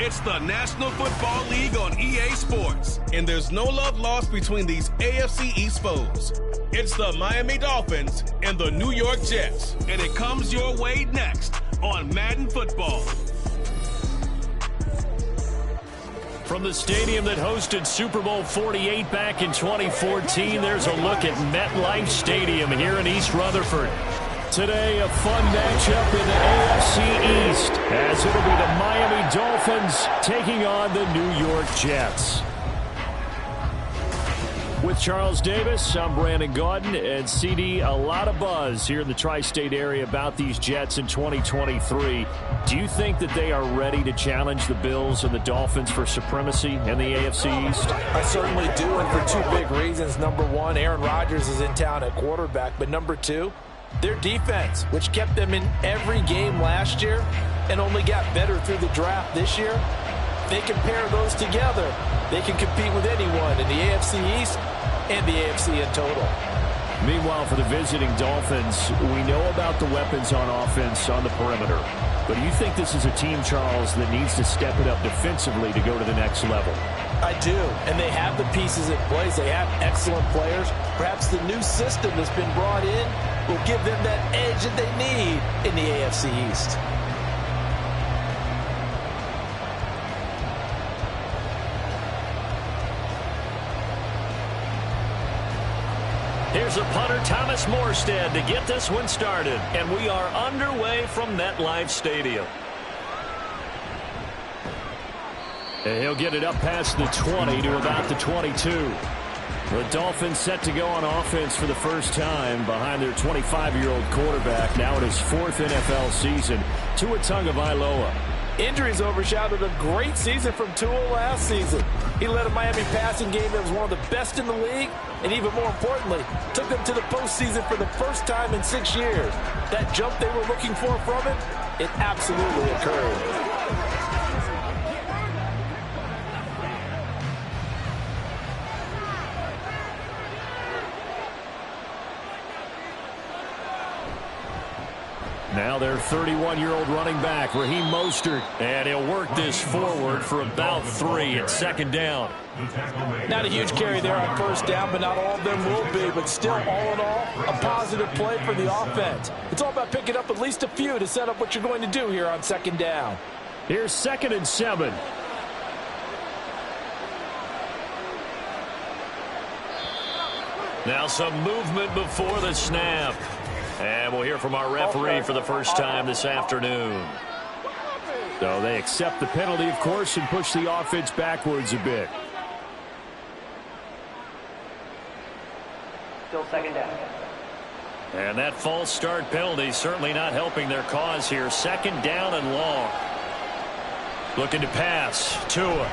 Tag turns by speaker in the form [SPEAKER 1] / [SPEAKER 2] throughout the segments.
[SPEAKER 1] It's the National Football League on EA Sports, and there's no love lost between these AFC East foes. It's the Miami Dolphins and the New York Jets, and it comes your way next on Madden Football.
[SPEAKER 2] From the stadium that hosted Super Bowl 48 back in 2014, there's a look at MetLife Stadium here in East Rutherford. Today, a fun matchup in the AFC East, as it'll be the Miami Dolphins taking on the New York Jets. With Charles Davis, I'm Brandon Gaudin, and CD, a lot of buzz here in the tri-state area about these Jets in 2023. Do you think that they are ready to challenge the Bills and the Dolphins for supremacy in the AFC East?
[SPEAKER 3] I certainly do, and for two big reasons. Number one, Aaron Rodgers is in town at quarterback, but number two, their defense, which kept them in every game last year and only got better through the draft this year. They can pair those together. They can compete with anyone in the AFC East and the AFC in total.
[SPEAKER 2] Meanwhile, for the visiting Dolphins, we know about the weapons on offense on the perimeter. But do you think this is a team, Charles, that needs to step it up defensively to go to the next level?
[SPEAKER 3] I do, and they have the pieces in place. They have excellent players. Perhaps the new system that's been brought in will give them that edge that they need in the AFC East.
[SPEAKER 2] Here's a punter, Thomas Morstead, to get this one started. And we are underway from MetLife Stadium. And he'll get it up past the 20 to about the 22. The Dolphins set to go on offense for the first time behind their 25-year-old quarterback, now in his fourth NFL season, Tua Tagovailoa.
[SPEAKER 3] Injuries overshadowed a great season from Tua last season. He led a Miami passing game that was one of the best in the league, and even more importantly, took them to the postseason for the first time in 6 years. That jump they were looking for from him, it absolutely occurred.
[SPEAKER 2] Now their 31-year-old running back, Raheem Mostert, and he'll work this forward for about 3 at second down.
[SPEAKER 3] Not a huge carry there on first down, but not all of them will be. But still, all in all, a positive play for the offense. It's all about picking up at least a few to set up what you're going to do here on second down.
[SPEAKER 2] Here's 2nd and 7. Now some movement before the snap. And we'll hear from our referee for the first time this afternoon. So they accept the penalty, of course, and push the offense backwards a bit.
[SPEAKER 4] Still second down.
[SPEAKER 2] And that false start penalty certainly not helping their cause here. Second down and long. Looking to pass. Tua.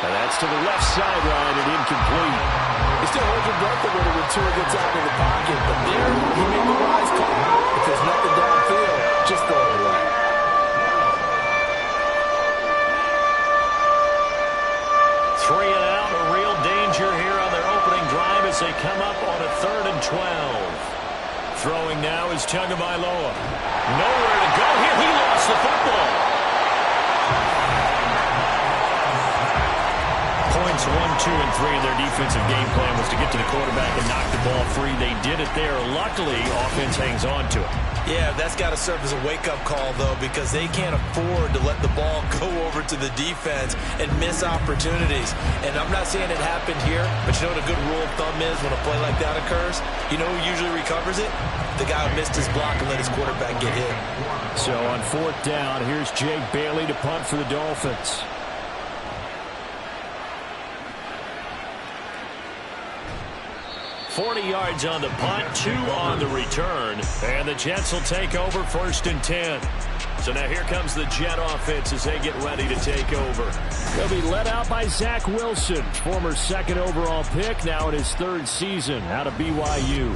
[SPEAKER 2] And that's to the left sideline and incomplete.
[SPEAKER 3] He still holds your breath a little when Tua gets out of the pocket, but there he made the wise call. If there's nothing downfield, just throw it away.
[SPEAKER 2] Three and out, a real danger here on their opening drive as they come up on a 3rd and 12. Throwing now is Tagovailoa. Nowhere to go here. He lost the football. Points 1, 2, and 3 in their defensive game plan was to get to the quarterback and knock the ball free. They did it there. Luckily, offense hangs on to it.
[SPEAKER 3] Yeah, that's got to serve as a wake-up call, though, because they can't afford to let the ball go over to the defense and miss opportunities. And I'm not saying it happened here, but you know what a good rule of thumb is when a play like that occurs? You know who usually recovers it? The guy who missed his block and let his quarterback get hit.
[SPEAKER 2] So on 4th down, here's Jake Bailey to punt for the Dolphins. 40 yards on the punt, 2 on the return. And the Jets will take over 1st and 10. So now here comes the Jet offense as they get ready to take over. They'll be led out by Zach Wilson, former 2nd overall pick, now in his 3rd season out of BYU.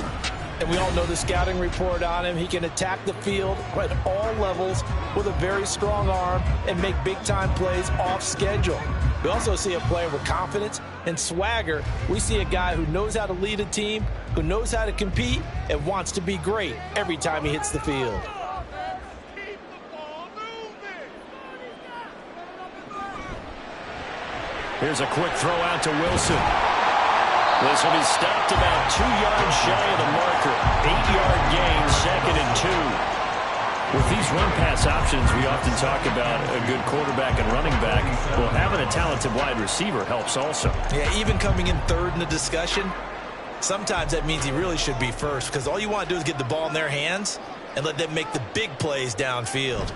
[SPEAKER 3] And we all know the scouting report on him. He can attack the field at all levels with a very strong arm and make big-time plays off schedule. We also see a player with confidence and swagger. We see a guy who knows how to lead a team, who knows how to compete, and wants to be great every time he hits the field.
[SPEAKER 2] Here's a quick throw out to Wilson. This will be stopped about 2 yards shy of the marker. 8-yard gain, 2nd and 2. With these run-pass options, we often talk about a good quarterback and running back. Well, having a talented wide receiver helps also.
[SPEAKER 3] Yeah, even coming in third in the discussion, sometimes that means he really should be first, because all you want to do is get the ball in their hands and let them make the big plays downfield.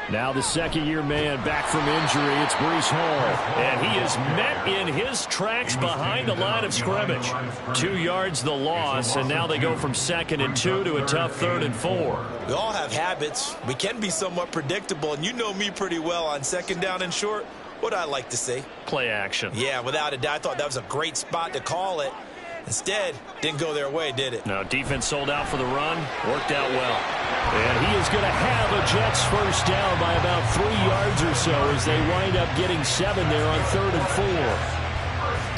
[SPEAKER 2] Now the second-year man back from injury. It's Breece Hall. And he is met in his tracks behind the line of scrimmage. 2 yards the loss, and now they go from 2nd and 2 to a tough 3rd and 4.
[SPEAKER 3] We all have habits. We can be somewhat predictable, and you know me pretty well on 2nd down and short. What I like to see?
[SPEAKER 2] Play action.
[SPEAKER 3] Yeah, without a doubt. I thought that was a great spot to call it. Instead, didn't go their way, did it?
[SPEAKER 2] No, defense sold out for the run. Worked out well. And he is going to have a Jets first down by about 3 yards or so as they wind up getting 7 there on 3rd and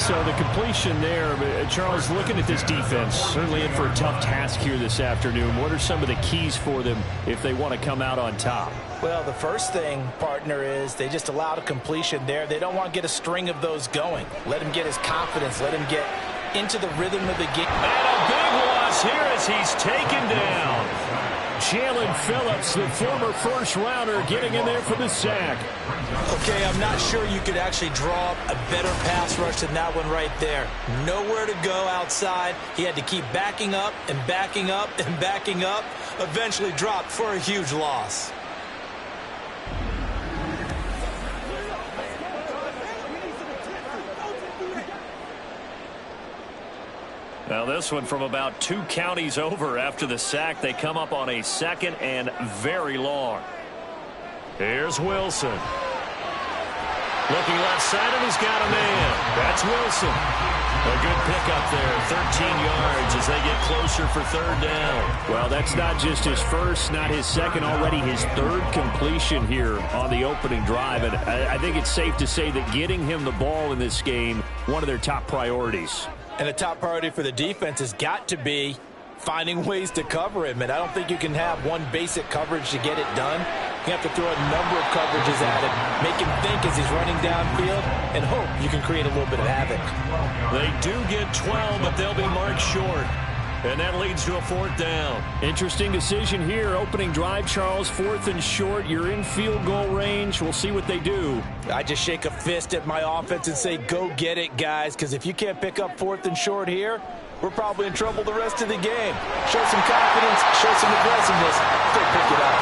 [SPEAKER 2] 4. So the completion there, Charles, looking at this defense, certainly in for a tough task here this afternoon. What are some of the keys for them if they want to come out on top?
[SPEAKER 3] Well, the first thing, partner, is they just allowed a completion there. They don't want to get a string of those going. Let him get his confidence. Let him get into the rhythm of the game.
[SPEAKER 2] And a big loss here as he's taken down. Jalen Phillips, the former first-rounder, getting in there for the sack.
[SPEAKER 3] Okay, I'm not sure you could actually draw up a better pass rush than that one right there. Nowhere to go outside. He had to keep backing up and backing up and backing up. Eventually dropped for a huge loss.
[SPEAKER 2] Now this one from about 2 counties over after the sack. They come up on a 2nd and very long. Here's Wilson. Looking left side, and he's got a man. That's Wilson. A good pickup there, 13 yards as they get closer for 3rd down. Well, that's not just his first, not his second, already his 3rd completion here on the opening drive. And I think it's safe to say that getting him the ball in this game, one of their top priorities.
[SPEAKER 3] And the top priority for the defense has got to be finding ways to cover him. And I don't think you can have one basic coverage to get it done. You have to throw a number of coverages at him, make him think as he's running downfield, and hope you can create a little bit of havoc.
[SPEAKER 2] They do get 12, but they'll be marked short. And that leads to a 4th down. Interesting decision here. Opening drive, Charles, 4th and short. You're in field goal range. We'll see what they do.
[SPEAKER 3] I just shake a fist at my offense and say, go get it, guys, because if you can't pick up 4th and short here, we're probably in trouble the rest of the game. Show some confidence, show some aggressiveness, go pick it up.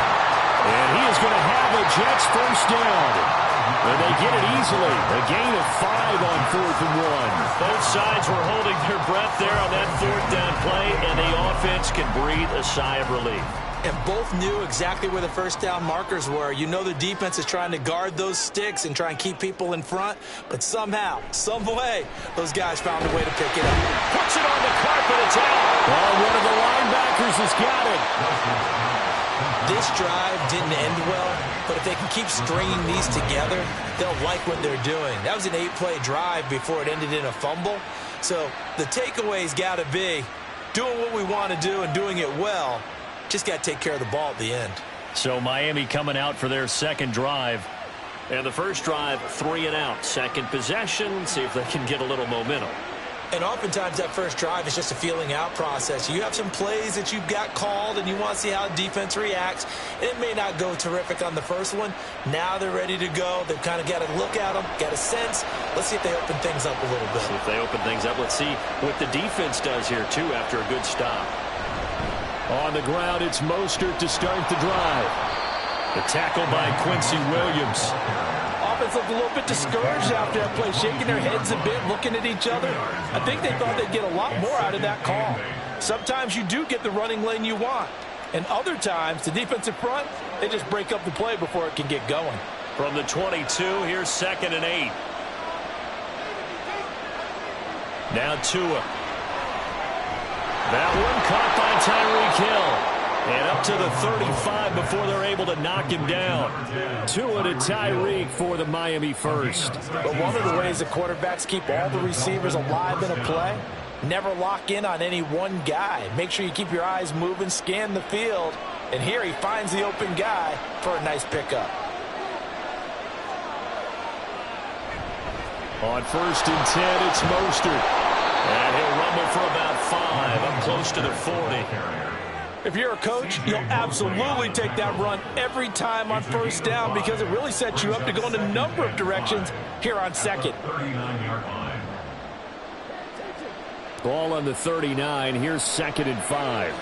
[SPEAKER 2] And he is going to have a Jets first down. And they get it easily. A gain of 5 on 4th and 1. Both sides were holding their breath there on that 4th down play, and the offense can breathe a sigh of relief.
[SPEAKER 3] And both knew exactly where the first down markers were. You know the defense is trying to guard those sticks and try and keep people in front, but somehow, some way, those guys found a way to pick it up.
[SPEAKER 2] Puts it on the carpet. It's out. Oh, one of the linebackers has got it.
[SPEAKER 3] This drive didn't end well, but if they can keep stringing these together, they'll like what they're doing. That was an 8-play drive before it ended in a fumble. So the takeaway's got to be doing what we want to do and doing it well. Just got to take care of the ball at the end.
[SPEAKER 2] So Miami coming out for their 2nd drive. And the first drive, 3 and out. 2nd possession, see if they can get a little momentum.
[SPEAKER 3] And oftentimes that first drive is just a feeling out process. You have some plays that you've got called and you want to see how the defense reacts. It may not go terrific on the first one. Now they're ready to go. They've kind of got to look at them, got a sense. Let's see if they open things up a little bit.
[SPEAKER 2] See if they open things up. Let's see what the defense does here, too, after a good stop. On the ground, it's Mostert to start the drive. The tackle by Quincy Williams.
[SPEAKER 3] Offense looked a little bit discouraged after that play, shaking their heads a bit, looking at each other. I think they thought they'd get a lot more out of that call. Sometimes you do get the running lane you want. And other times, the defensive front, they just break up the play before it can get going.
[SPEAKER 2] From the 22, here's 2nd and 8. Now Tua. That one caught by Tyreek Hill. And up to the 35 before they're able to knock him down. Tua to Tyreek for the Miami first.
[SPEAKER 3] But one of the ways the quarterbacks keep all the receivers alive in a play, never lock in on any one guy. Make sure you keep your eyes moving, scan the field. And here he finds the open guy for a nice pickup.
[SPEAKER 2] On 1st and 10, it's Mostert. And he'll rumble for about 5, up close to the 40.
[SPEAKER 3] If you're a coach, you'll absolutely take that run every time on 1st down because it really sets you up to go in a number of directions here on 2nd.
[SPEAKER 2] Ball on the 39. Here's 2nd and 5.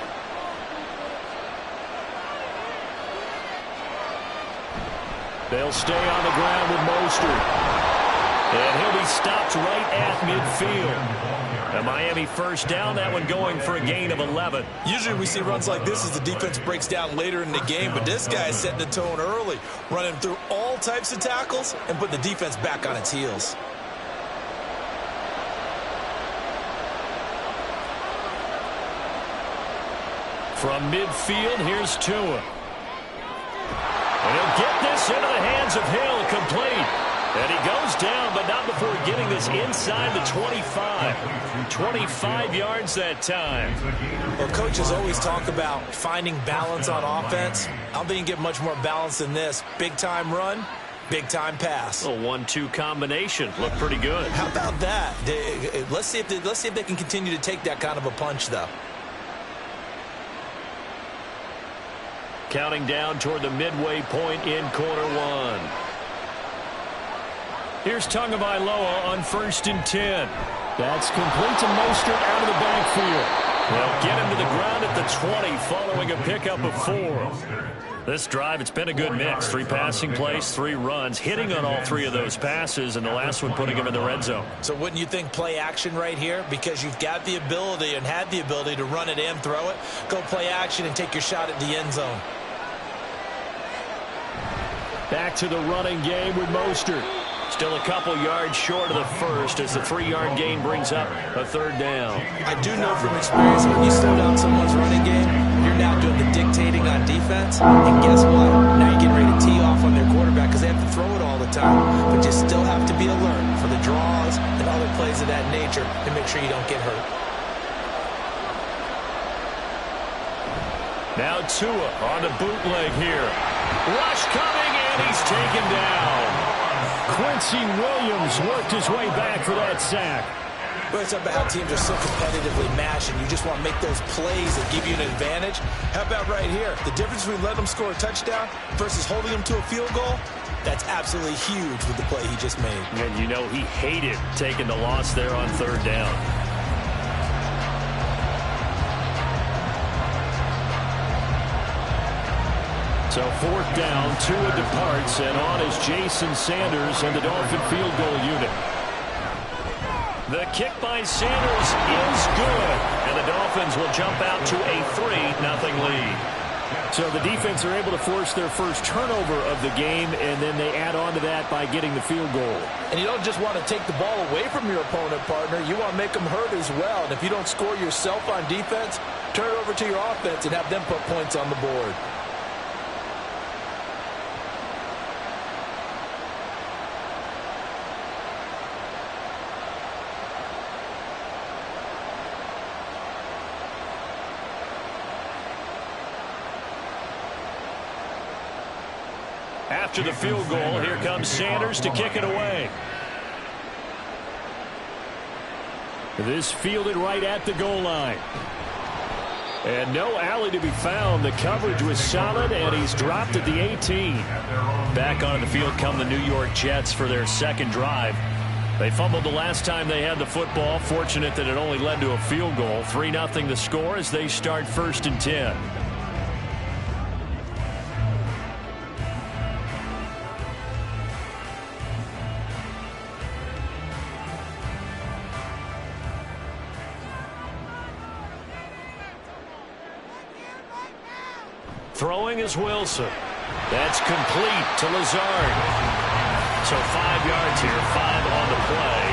[SPEAKER 2] They'll stay on the ground with Mostert. And he'll be stopped right at midfield. A Miami 1st down, that one going for a gain of 11.
[SPEAKER 3] Usually we see runs like this as the defense breaks down later in the game, but this guy is setting the tone early, running through all types of tackles and putting the defense back on its heels.
[SPEAKER 2] From midfield, here's Tua. And he'll get this into the hands of Hill, complete. And he goes down, but not before getting this inside the 25. 25 yards that time.
[SPEAKER 3] Well, coaches always talk about finding balance on offense. I don't think you can get much more balance than this. Big-time run, big-time pass.
[SPEAKER 2] A 1-2 combination. Looked pretty good.
[SPEAKER 3] How about that? Let's see if they can continue to take that kind of a punch, though.
[SPEAKER 2] Counting down toward the midway point in quarter 1. Here's Tagovailoa on 1st and 10. That's complete to Mostert out of the backfield. They'll get him to the ground at the 20 following a pickup of 4. This drive, it's been a good mix. 3 passing plays, 3 runs, hitting on all 3 of those passes, and the last one putting him in the red zone.
[SPEAKER 3] So wouldn't you think play action right here? Because you've got the ability and had the ability to run it and throw it. Go play action and take your shot at the end zone.
[SPEAKER 2] Back to the running game with Mostert. Still a couple yards short of the first as the 3-yard gain brings up a 3rd down.
[SPEAKER 3] I do know from experience when you slow down someone's running game, you're now doing the dictating on defense. And guess what? Now you're getting ready to tee off on their quarterback because they have to throw it all the time. But you still have to be alert for the draws and other plays of that nature to make sure you don't get hurt.
[SPEAKER 2] Now Tua on the bootleg here. Rush coming, and he's taken down. Quincy Williams worked his way back for that sack.
[SPEAKER 3] Well, it's about how teams are so competitively matched, and you just want to make those plays that give you an advantage. How about right here? The difference between letting them score a touchdown versus holding them to a field goal, that's absolutely huge with the play he just made.
[SPEAKER 2] And you know he hated taking the loss there on 3rd down. So 4th down, Tua departs, and on is Jason Sanders and the Dolphin field goal unit. The kick by Sanders is good, and the Dolphins will jump out to a 3-0 lead. So the defense are able to force their first turnover of the game, and then they add on to that by getting the field goal.
[SPEAKER 3] And you don't just want to take the ball away from your opponent, partner. You want to make them hurt as well. And if you don't score yourself on defense, turn it over to your offense and have them put points on the board.
[SPEAKER 2] After the field goal, here comes Sanders to kick it away. This fielded right at the goal line. And no alley to be found. The coverage was solid, and he's dropped at the 18. Back onto the field come the New York Jets for their 2nd drive. They fumbled the last time they had the football. Fortunate that it only led to a field goal. 3-0 the score as they start 1st and 10. Throwing is Wilson. That's complete to Lazard. So 5 yards here, 5 on the play.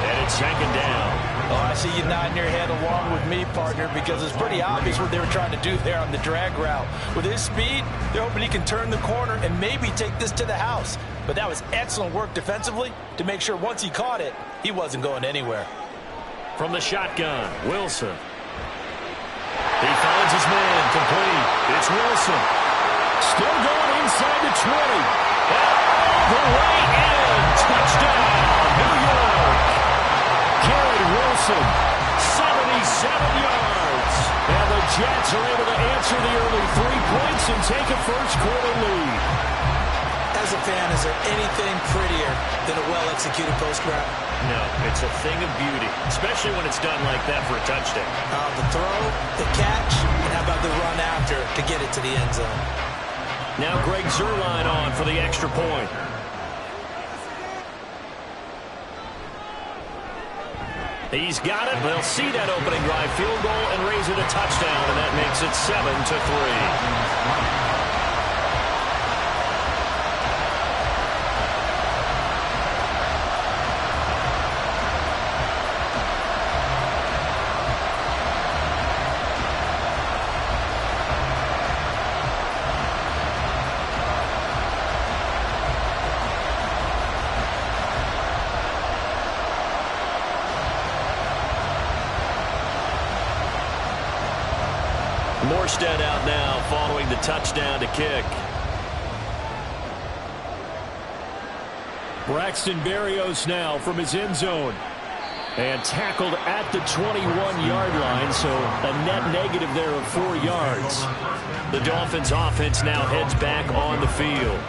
[SPEAKER 2] And it's 2nd down.
[SPEAKER 3] Oh, I see you nodding your head along with me, partner, because it's pretty obvious what they were trying to do there on the drag route. With his speed, they're hoping he can turn the corner and maybe take this to the house. But that was excellent work defensively to make sure once he caught it, he wasn't going anywhere.
[SPEAKER 2] From the shotgun, Wilson. He finds his man, complete. It's Wilson. Still going inside the 20. And the way in. Touchdown, New York. Wilson, 77 yards. And the Jets are able to answer the early 3 points and take a first-quarter lead.
[SPEAKER 3] As a fan, is there anything prettier than a well-executed post route?
[SPEAKER 2] No, it's a thing of beauty, especially when it's done like that for a touchdown.
[SPEAKER 3] The throw, the catch, and how about the run after to get it to the end zone?
[SPEAKER 2] Now Greg Zuerlein on for the extra point. He's got it. They'll see that opening drive field goal and raise it a touchdown, and that makes it 7-3. Morstead out now following the touchdown to kick. Braxton Berrios now from his end zone. And tackled at the 21-yard line, so a net negative there of 4 yards. The Dolphins offense now heads back on the field.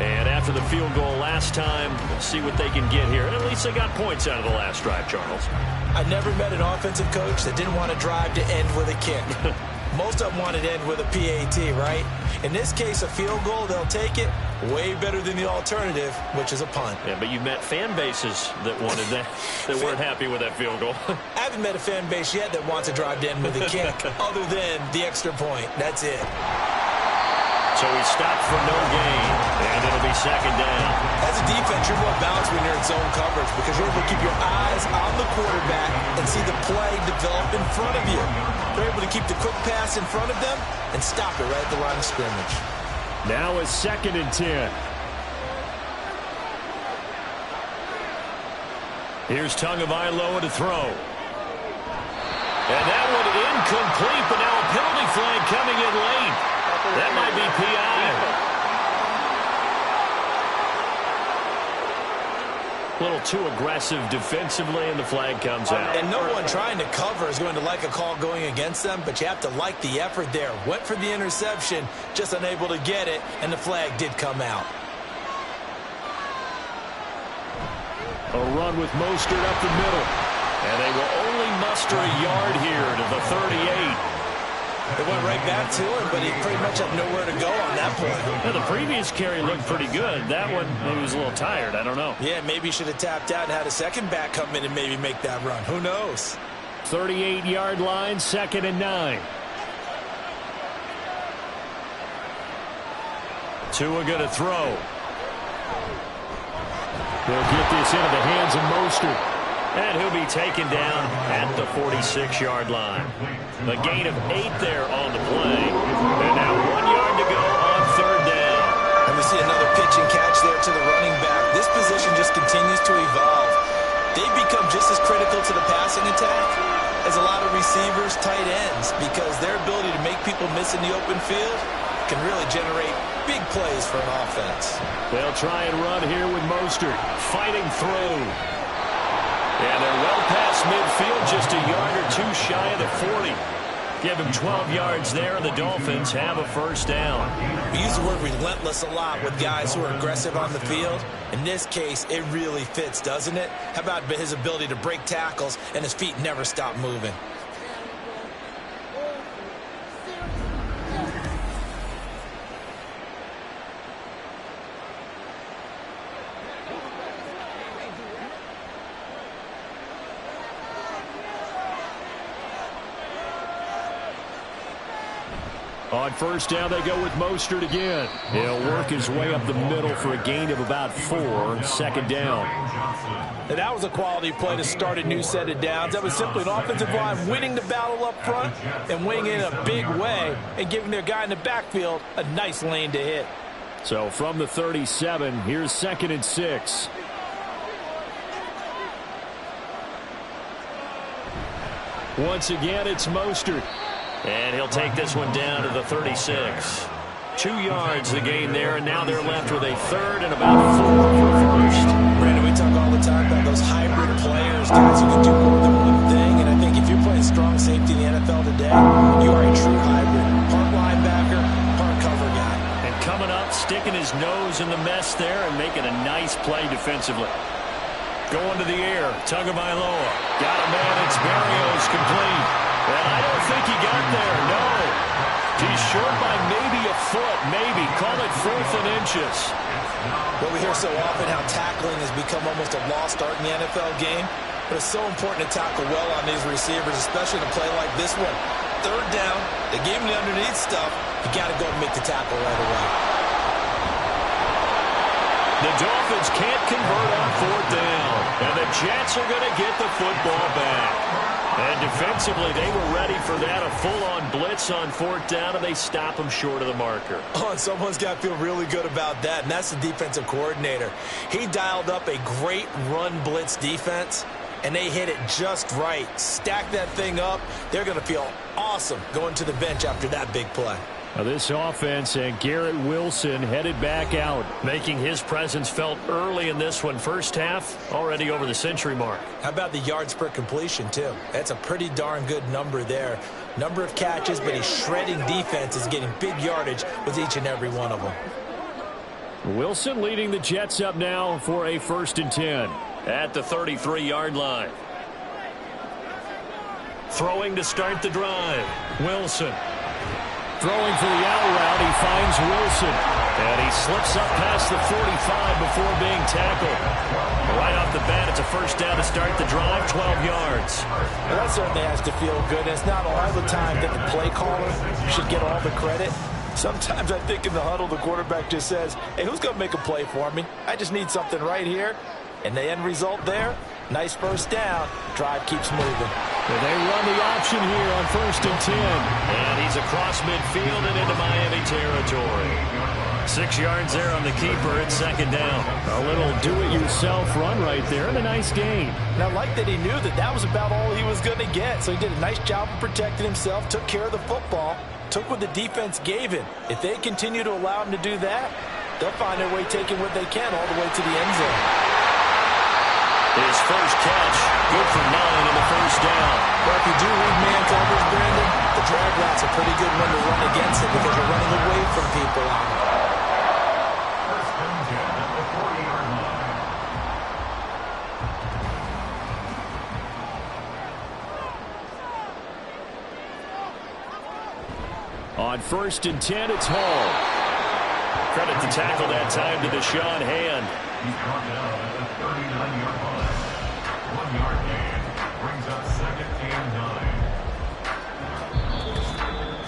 [SPEAKER 2] And after the field goal last time, we'll see what they can get here. And at least they got points out of the last drive, Charles.
[SPEAKER 3] I never met an offensive coach that didn't want to drive to end with a kick. Most of them wanted to end with a PAT, right? In this case, a field goal, they'll take it. Way better than the alternative, which is a punt.
[SPEAKER 2] Yeah, but you met fan bases that wanted that, that weren't happy with that field goal.
[SPEAKER 3] I haven't met a fan base yet that wants to drive to end with a kick, other than the extra point. That's it.
[SPEAKER 2] So he stopped for no gain, and it'll be second down.
[SPEAKER 3] As a defense, you're more balanced when you're in zone coverage because you're able to keep your eyes on the quarterback and see the play develop in front of you. They're able to keep the quick pass in front of them and stop it right at the line of scrimmage.
[SPEAKER 2] Now a 2nd and 10. Here's Tagovailoa to throw. And that one incomplete, but now a penalty flag coming in late. That might be PI. A little too aggressive defensively, and the flag comes out.
[SPEAKER 3] And no one trying to cover is going to like a call going against them, but you have to like the effort there. Went for the interception, just unable to get it, and the flag did come out.
[SPEAKER 2] A run with Mostert up the middle. And they will only muster a yard here to the 38.
[SPEAKER 3] It went right back to him, but he pretty much had nowhere to go on that point.
[SPEAKER 2] Yeah, the previous carry looked pretty good. That one, maybe was a little tired. I don't know.
[SPEAKER 3] Yeah, maybe he should have tapped out and had a second back come in and maybe make that run. Who knows?
[SPEAKER 2] 38-yard line, 2nd and 9. Tua going to throw. They'll get this into the hands of Mostert. And he'll be taken down at the 46-yard line. A gain of 8 there on the play. And now 1 yard to go on 3rd down.
[SPEAKER 3] And we see another pitch and catch there to the running back. This position just continues to evolve. They've become just as critical to the passing attack as a lot of receivers, tight ends, because their ability to make people miss in the open field can really generate big plays for an offense.
[SPEAKER 2] They'll try and run here with Mostert, fighting through. And they're well past midfield, just a yard or two shy of the 40. Give him 12 yards there, and the Dolphins have a first down.
[SPEAKER 3] We use the word relentless a lot with guys who are aggressive on the field. In this case, it really fits, doesn't it? How about his ability to break tackles and his feet never stop moving?
[SPEAKER 2] On first down, they go with Mostert again. He'll work his way up the middle for a gain of about 4, 2nd down.
[SPEAKER 3] And that was a quality play to start a new set of downs. That was simply an offensive line winning the battle up front and winning it in a big way and giving their guy in the backfield a nice lane to hit.
[SPEAKER 2] So from the 37, here's 2nd and 6. Once again, it's Mostert. And he'll take this one down to the 36. 2 yards the gain there, and now they're left with a 3rd and about 4 for first.
[SPEAKER 3] Brandon, we talk all the time about those hybrid players, guys who can do more than one thing. NFL today, you are a true hybrid. Part linebacker, part cover guy.
[SPEAKER 2] And coming up, sticking his nose in the mess there and making a nice play defensively. Going to the air, Tagovailoa. Got a man, it's Berrios, complete. And I don't think he got there, no. He's short by maybe a foot, maybe. Call it 4th and inches.
[SPEAKER 3] Well, we hear so often how tackling has become almost a lost art in the NFL game. But it's so important to tackle well on these receivers, especially in a play like this one. 3rd down, they gave him the underneath stuff. You got to go and make the tackle right away.
[SPEAKER 2] The Dolphins can't convert on 4th down. And the Jets are going to get the football back. And defensively, they were ready for that. A full-on blitz on 4th down, and they stop them short of the marker.
[SPEAKER 3] Oh, and someone's got to feel really good about that, and that's the defensive coordinator. He dialed up a great run blitz defense, and they hit it just right. Stack that thing up. They're going to feel awesome going to the bench after that big play.
[SPEAKER 2] Now this offense and Garrett Wilson headed back out, making his presence felt early in this one. First half, already over the century mark.
[SPEAKER 3] How about the yards per completion, too? That's a pretty darn good number there. Number of catches, but he's shredding defenses, getting big yardage with each and every one of them.
[SPEAKER 2] Wilson leading the Jets up now for a 1st and 10 at the 33-yard line. Throwing to start the drive. Wilson. Throwing for the out route, he finds Wilson. And he slips up past the 45 before being tackled. Right off the bat, it's a 1st down to start the drive, 12 yards.
[SPEAKER 3] Well, that certainly has to feel good. And it's not all the time that the play caller should get all the credit. Sometimes I think in the huddle, the quarterback just says, hey, who's going to make a play for me? I just need something right here. And the end result there, nice 1st down. Drive keeps moving.
[SPEAKER 2] And they run the option here on 1st and 10. And he's across midfield and into Miami territory. 6 yards there on the keeper. It's 2nd down. A little do-it-yourself run right there and a nice gain.
[SPEAKER 3] And I like that he knew that that was about all he was going to get. So he did a nice job of protecting himself, took care of the football, took what the defense gave him. If they continue to allow him to do that, they'll find their way taking what they can all the way to the end zone.
[SPEAKER 2] His first catch, good for 9 in the 1st down.
[SPEAKER 3] Well, if you do read man coverage, Brandon, the drag route's a pretty good one to run against it because you're running away from people on it.
[SPEAKER 2] On 1st and 10, it's Hall. Credit the tackle that time to Deshaun Hand.
[SPEAKER 4] He's brought down at the 39-yard line. 1-yard gain brings up 2nd and 9.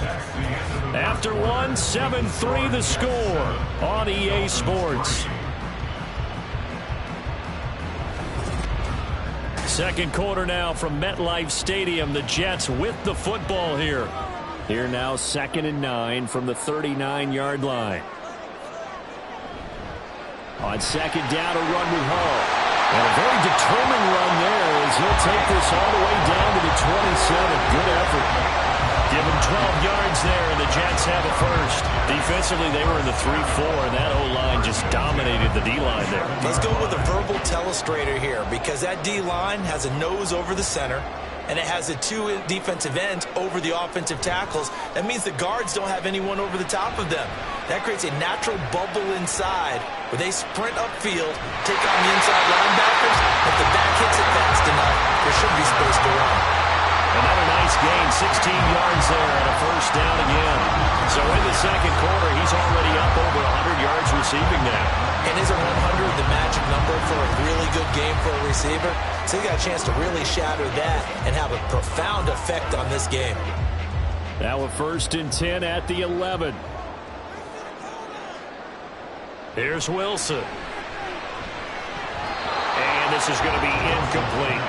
[SPEAKER 4] That's the end of the
[SPEAKER 2] After 1, 7-3 the score on EA Sports. 2nd quarter now from MetLife Stadium. The Jets with the football here. Here now 2nd and 9 from the 39-yard line. On 2nd down, a run with Hall. And a very determined run there as he'll take this all the way down to the 27. Good effort. Give him 12 yards there, and the Jets have a 1st. Defensively, they were in the 3-4, and that O-line just dominated the D-line there.
[SPEAKER 3] Let's go with a verbal telestrator here because that D-line has a nose over the center, and it has the 2 defensive ends over the offensive tackles. That means the guards don't have anyone over the top of them. That creates a natural bubble inside where they sprint upfield, take on the inside linebackers. If the back hits it fast enough, there should be space to run.
[SPEAKER 2] Another nice gain, 16 yards there and a 1st down again. So in the 2nd quarter, he's already up over 100 yards receiving now.
[SPEAKER 3] And isn't 100 the magic number for a really good game for a receiver? So he got a chance to really shatter that and have a profound effect on this game.
[SPEAKER 2] Now a 1st and 10 at the 11. Here's Wilson. And this is going to be incomplete.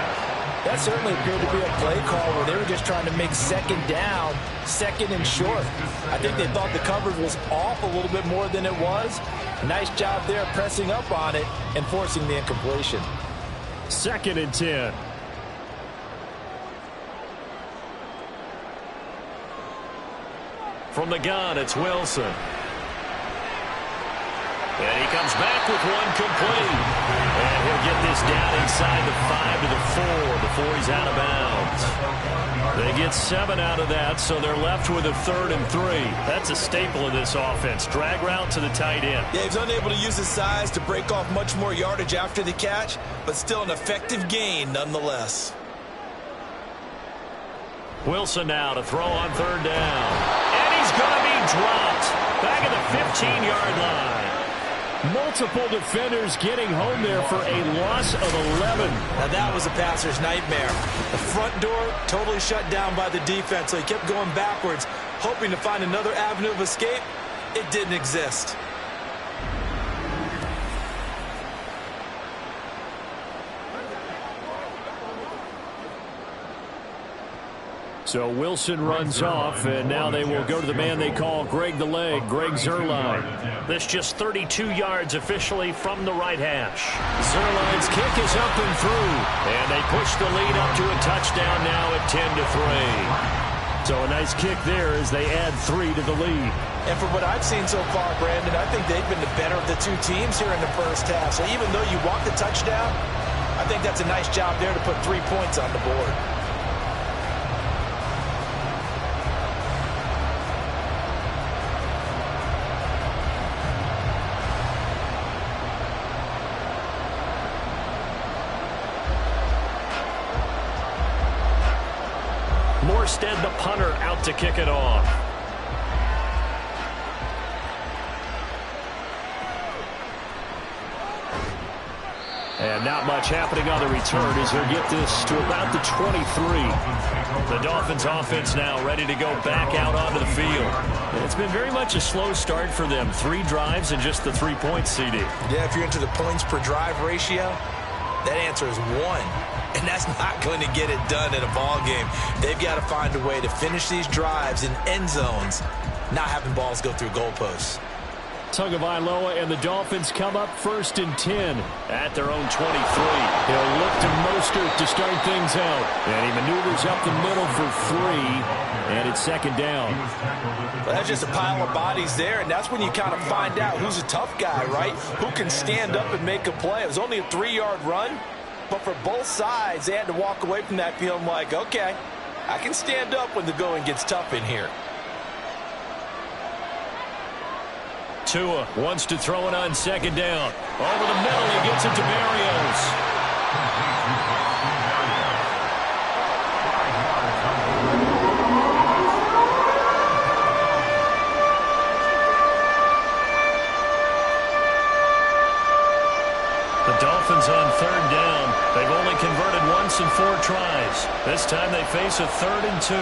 [SPEAKER 3] That certainly appeared to be a play call where they were just trying to make 2nd down, 2nd and short. I think they thought the coverage was off a little bit more than it was. Nice job there pressing up on it and forcing the incompletion.
[SPEAKER 2] 2nd and 10. From the gun, it's Wilson. And he comes back with one complete. And he'll get this down inside the 5 to the 4 before he's out of bounds. They get 7 out of that, so they're left with a 3rd and 3. That's a staple of this offense. Drag route to the tight end.
[SPEAKER 5] Yeah, he's unable to use his size to break off much more yardage after the catch, but still an effective gain nonetheless.
[SPEAKER 2] Wilson now to throw on 3rd down. And he's going to be dropped. Back at the 15-yard line. Multiple defenders getting home there for a loss of 11.
[SPEAKER 5] Now that was a passer's nightmare. The front door totally shut down by the defense, so he kept going backwards, hoping to find another avenue of escape. It didn't exist.
[SPEAKER 2] So Wilson runs off, and now they will go to the man they call Greg the Leg, Greg Zuerlein. This just 32 yards officially from the right hash. Zuerlein's kick is up and through, and they push the lead up to a touchdown now at 10-3. So a nice kick there as they add 3 to the lead.
[SPEAKER 5] And from what I've seen so far, Brandon, I think they've been the better of the two teams here in the first half. So even though you want the touchdown, I think that's a nice job there to put 3 points on the board.
[SPEAKER 2] Morstead, the punter, out to kick it off. And not much happening on the return as he'll get this to about the 23. The Dolphins offense now ready to go back out onto the field. And it's been very much a slow start for them. 3 drives and just the 3 points, CD.
[SPEAKER 5] Yeah, if you're into the points per drive ratio, that answer is 1. And that's not going to get it done in a ball game. They've got to find a way to finish these drives in end zones, not having balls go through goalposts.
[SPEAKER 2] Tagovailoa and the Dolphins come up 1st and 10 at their own 23. He'll look to Mostert to start things out. And he maneuvers up the middle for 3. And it's 2nd down.
[SPEAKER 5] Well, that's just a pile of bodies there, and that's when you kind of find out who's a tough guy, right? Who can stand up and make a play. It was only a 3-yard run. But for both sides, they had to walk away from that feeling like, okay, I can stand up when the going gets tough in here.
[SPEAKER 2] Tua wants to throw it on 2nd down. Over the middle, he gets it to Berrios. The Dolphins on 3rd down. They've only converted once in 4 tries. This time they face a 3rd and 2.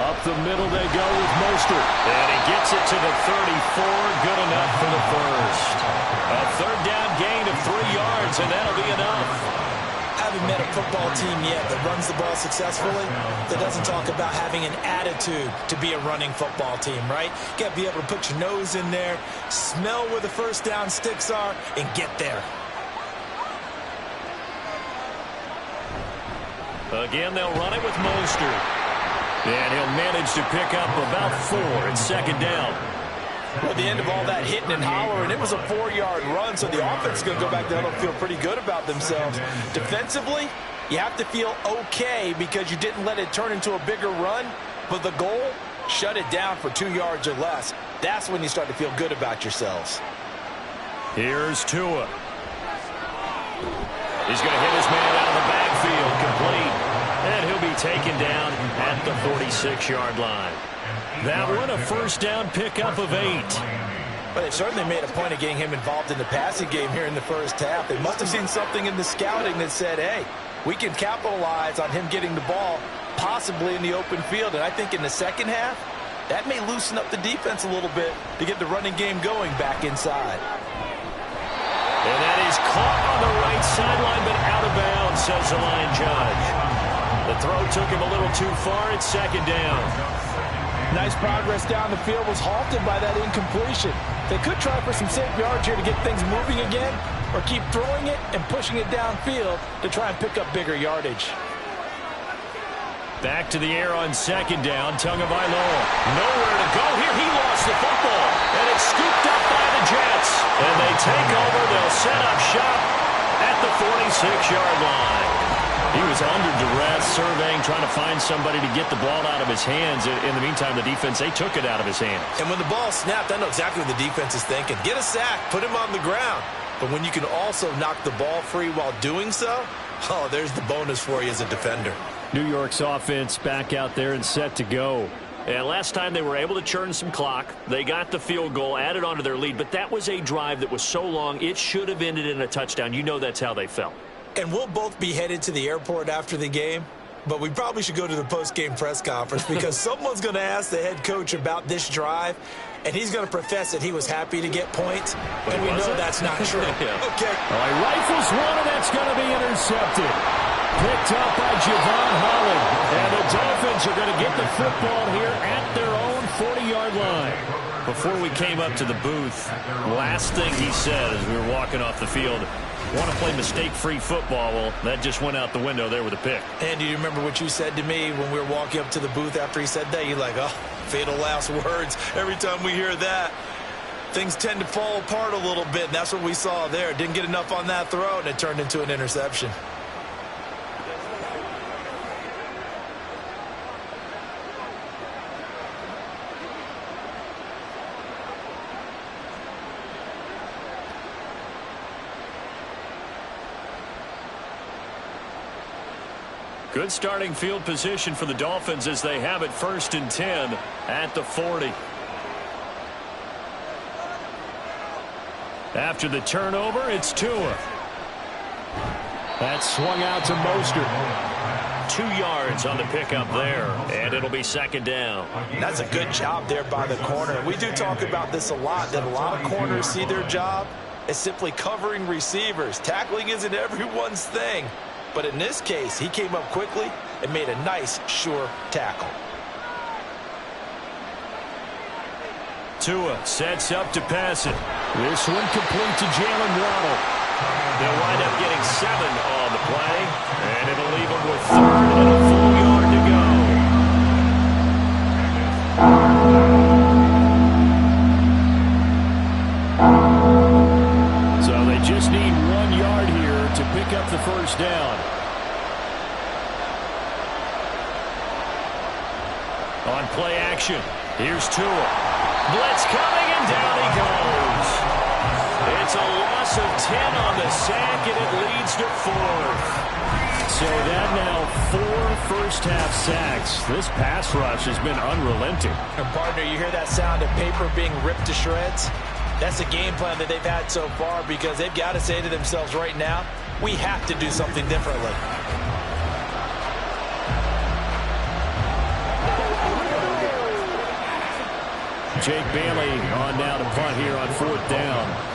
[SPEAKER 2] Up the middle they go with Mostert. And he gets it to the 34. Good enough for the first. A 3rd down gain of 3 yards, and that'll be enough.
[SPEAKER 5] Haven't met a football team yet that runs the ball successfully that doesn't talk about having an attitude to be a running football team, right? You got to be able to put your nose in there, smell where the first down sticks are, and get there.
[SPEAKER 2] Again, they'll run it with Mostert. And he'll manage to pick up about 4 at 2nd down.
[SPEAKER 5] At the end of all that hitting and hollering, it was a 4-yard run, so the offense is going to go back down and feel pretty good about themselves. Defensively, you have to feel okay because you didn't let it turn into a bigger run, but the goal, shut it down for 2 yards or less. That's when you start to feel good about yourselves.
[SPEAKER 2] Here's Tua. He's going to hit his man out of the backfield, complete. And he'll be taken down at the 46-yard line. That one, a 1st down pickup of 8.
[SPEAKER 5] But they certainly made a point of getting him involved in the passing game here in the first half. They must have seen something in the scouting that said, hey, we can capitalize on him getting the ball possibly in the open field. And I think in the second half, that may loosen up the defense a little bit to get the running game going back inside.
[SPEAKER 2] And that is caught on the right sideline, but out of bounds, says the line judge. The throw took him a little too far. It's 2nd down.
[SPEAKER 5] Nice progress down the field, was halted by that incompletion. They could try for some safe yards here to get things moving again, or keep throwing it and pushing it downfield to try and pick up bigger yardage.
[SPEAKER 2] Back to the air on second down. Tagovailoa. Nowhere to go here. He lost the football. And it's scooped up by the Jets. And they take over. They'll set up shop at the 46-yard line. He was under duress, surveying, trying to find somebody to get the ball out of his hands. In the meantime, the defense, they took it out of his hands.
[SPEAKER 5] And when the ball snapped, I know exactly what the defense is thinking. Get a sack. Put him on the ground. But when you can also knock the ball free while doing so, oh, there's the bonus for you as a defender.
[SPEAKER 2] New York's offense back out there and set to go. And last time they were able to churn some clock. They got the field goal, added on to their lead. But that was a drive that was so long, it should have ended in a touchdown. You know that's how they felt.
[SPEAKER 5] And we'll both be headed to the airport after the game. But we probably should go to the post-game press conference because someone's going to ask the head coach about this drive. And he's going to profess that he was happy to get points. And we know that's not true.
[SPEAKER 2] Yeah.
[SPEAKER 5] Okay.
[SPEAKER 2] All right, rifles one, and that's going to be intercepted. Picked up by Javon Holland. And the Dolphins are going to get the football here at their own 40-yard line. Before we came up to the booth, last thing he said as we were walking off the field, want to play mistake-free football. Well, that just went out the window there with a pick.
[SPEAKER 5] And do you remember what you said to me when we were walking up to the booth after he said that? You're like, oh, fatal last words. Every time we hear that, things tend to fall apart a little bit, and that's what we saw there. Didn't get enough on that throw, and it turned into an interception.
[SPEAKER 2] Good starting field position for the Dolphins as they have it 1st and 10 at the 40. After the turnover, it's Tua. That swung out to Mostert. 2 yards on the pickup there, and it'll be 2nd down.
[SPEAKER 5] That's a good job there by the corner. We do talk about this a lot, that a lot of corners see their job as simply covering receivers. Tackling isn't everyone's thing. But in this case, he came up quickly and made a nice, sure tackle.
[SPEAKER 2] Tua sets up to pass it. This one complete to Jalen Waddle. They'll wind up getting 7 on the play, and it'll leave them with 3rd and a full yard to go. So they just need 1 yard here to pick up the 1st down. On play action, here's Tua. Blitz coming, and down he goes. It's a loss of 10 on the sack, and it leads to 4th. So that now 4 first-half sacks. This pass rush has been unrelenting.
[SPEAKER 5] And partner, you hear that sound of paper being ripped to shreds? That's a game plan that they've had so far because they've got to say to themselves right now, we have to do something differently.
[SPEAKER 2] Jake Bailey on now to punt here on 4th down.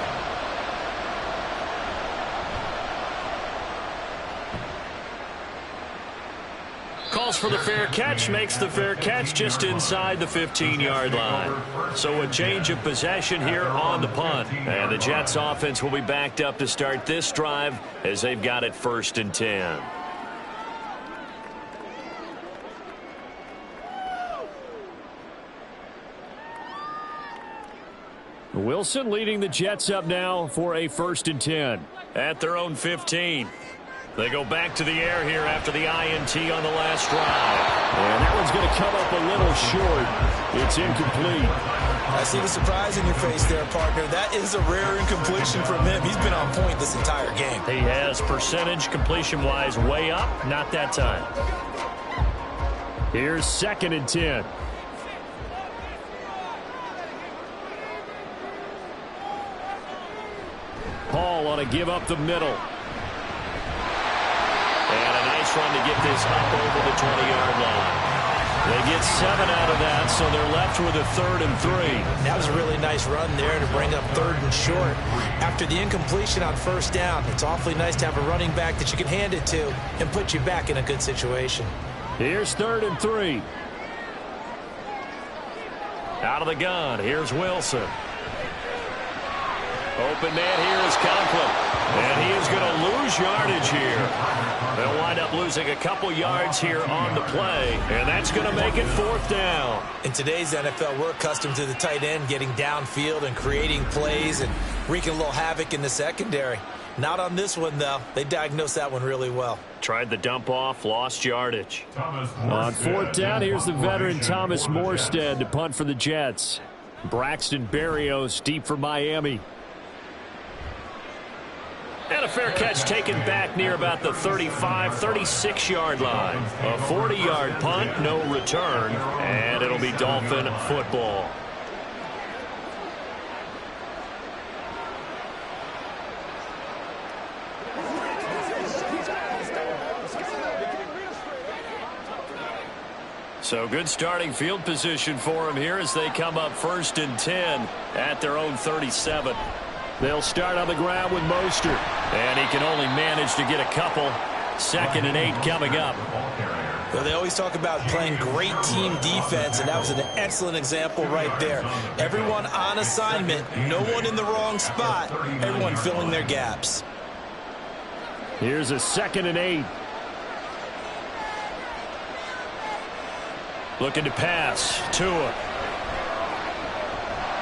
[SPEAKER 2] Calls for the fair catch, makes the fair catch just inside the 15-yard line. So a change of possession here on the punt. And the Jets offense will be backed up to start this drive as they've got it 1st and 10. Wilson leading the Jets up now for a 1st and 10 at their own 15. They go back to the air here after the INT on the last drive. And that one's going to come up a little short. It's incomplete.
[SPEAKER 5] I see the surprise in your face there, partner. That is a rare incompletion from him. He's been on point this entire game.
[SPEAKER 2] He has percentage completion-wise way up. Not that time. Here's 2nd and 10. Paul on a give up the middle. And a nice run to get this up over the 20-yard line. They get 7 out of that, so they're left with a 3rd and 3.
[SPEAKER 5] That was a really nice run there to bring up 3rd and short. After the incompletion on 1st down, it's awfully nice to have a running back that you can hand it to and put you back in a good situation.
[SPEAKER 2] Here's 3rd and 3. Out of the gun, here's Wilson. Open man here is Conklin. And he is going to lose yardage here. They'll wind up losing a couple yards here on the play, and that's going to make it 4th down.
[SPEAKER 5] In today's NFL, we're accustomed to the tight end getting downfield and creating plays and wreaking a little havoc in the secondary. Not on this one, though. They diagnosed that one really well.
[SPEAKER 2] Tried the dump off, lost yardage. On 4th down, here's the veteran Thomas Morstead to punt for the Jets. Braxton Berrios deep for Miami. And a fair catch taken back near about the 35, 36-yard line. A 40-yard punt, no return, and it'll be Dolphin football. So good starting field position for him here as they come up 1st and 10 at their own 37. They'll start on the ground with Mostert, and he can only manage to get a couple. 2nd and 8 coming up.
[SPEAKER 5] Well, they always talk about playing great team defense, and that was an excellent example right there. Everyone on assignment, no one in the wrong spot, everyone filling their gaps.
[SPEAKER 2] Here's a 2nd and 8. Looking to pass. Tua.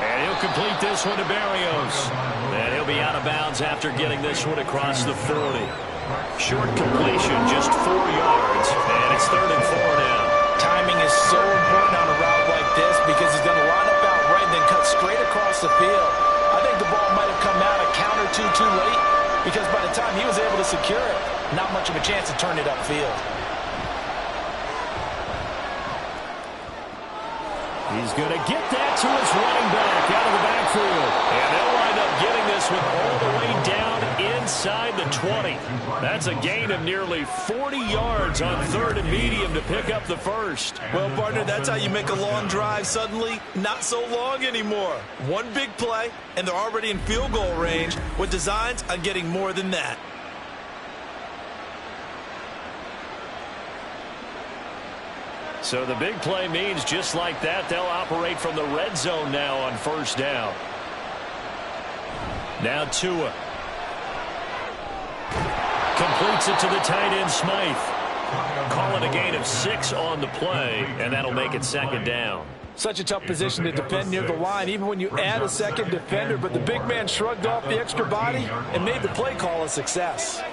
[SPEAKER 2] And he'll complete this one to Berrios. And he'll be out of bounds after getting this one across the 40. Short completion, just 4 yards. And it's 3rd and 4 now.
[SPEAKER 5] Timing is so important on a route like this because he's going to line up out right and then cut straight across the field. I think the ball might have come out a count or two too late because by the time he was able to secure it, not much of a chance to turn it upfield.
[SPEAKER 2] He's going to get that to his running back out of the backfield. And they'll wind up getting this one all the way down inside the 20. That's a gain of nearly 40 yards on 3rd and medium to pick up the 1st.
[SPEAKER 5] Well, partner, that's how you make a long drive suddenly not so long anymore. One big play, and they're already in field goal range with designs on getting more than that.
[SPEAKER 2] So the big play means just like that, they'll operate from the red zone now on 1st down. Now Tua. Completes it to the tight end Smythe. Call it a gain of 6 on the play, and that'll make it 2nd down.
[SPEAKER 5] Such a tough position to defend near the line, even when you add a second defender, but the big man shrugged off the extra body and made the play call a success.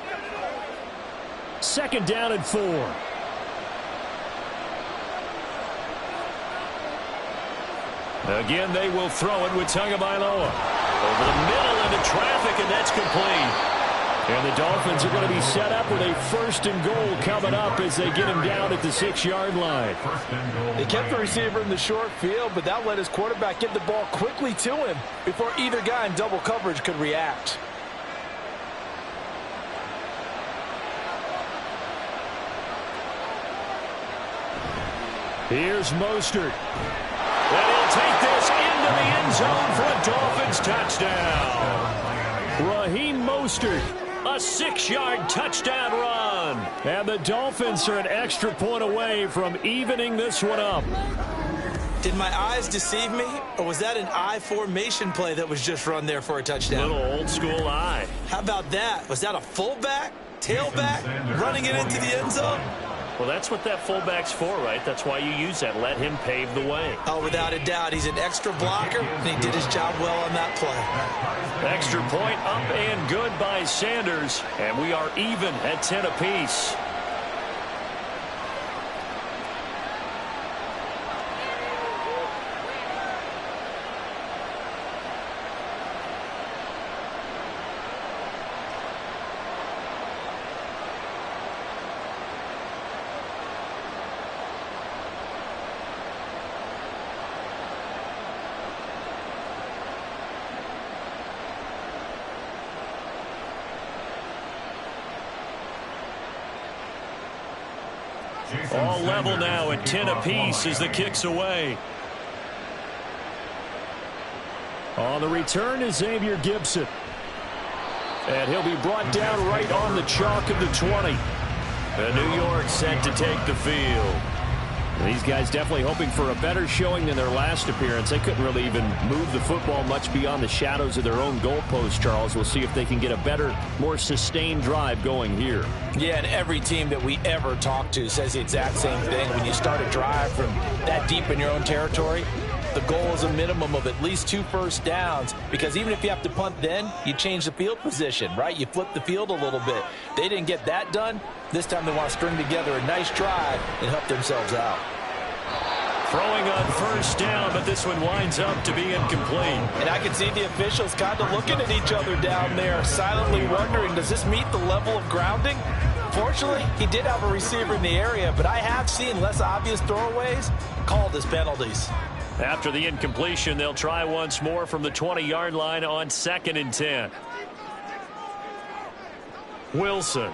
[SPEAKER 2] 2nd down and 4. Again, they will throw it with Tagovailoa. Over the middle into traffic, and that's complete. And the Dolphins are going to be set up with a 1st and goal coming up as they get him down at the 6-yard line.
[SPEAKER 5] They kept the receiver in the short field, but that let his quarterback get the ball quickly to him before either guy in double coverage could react.
[SPEAKER 2] Here's Mostert. And he'll take this into the end zone for a Dolphins touchdown. Raheem Mostert, a 6-yard touchdown run. And the Dolphins are an extra point away from evening this one up.
[SPEAKER 5] Did my eyes deceive me, or was that an I formation play that was just run there for a touchdown?
[SPEAKER 2] Little old school eye.
[SPEAKER 5] How about that? Was that a fullback, tailback, running it into the end zone?
[SPEAKER 2] Well, that's what that fullback's for, right? That's why you use that. Let him pave the way.
[SPEAKER 5] Oh, without a doubt. He's an extra blocker, and he did his job well on that play.
[SPEAKER 2] Extra point up and good by Sanders, and we are even at 10 apiece. All level now at 10 apiece as the kick's away. On the return is Xavier Gibson. And he'll be brought down right on the chalk of the 20. And New York set to take the field. These guys definitely hoping for a better showing than their last appearance. They couldn't really even move the football much beyond the shadows of their own goalpost, Charles. We'll see if they can get a better, more sustained drive going here.
[SPEAKER 5] Yeah, and every team that we ever talk to says the exact same thing. When you start a drive from that deep in your own territory, the goal is a minimum of at least 2 first downs, because even if you have to punt then, you change the field position, right? You flip the field a little bit. They didn't get that done. This time they want to string together a nice drive and help themselves out.
[SPEAKER 2] Throwing on first down, but this one winds up to be incomplete.
[SPEAKER 5] And I can see the officials kind of looking at each other down there, silently wondering, does this meet the level of grounding? Fortunately, he did have a receiver in the area, but I have seen less obvious throwaways called as penalties.
[SPEAKER 2] After the incompletion, they'll try once more from the 20-yard line on 2nd and 10. Wilson.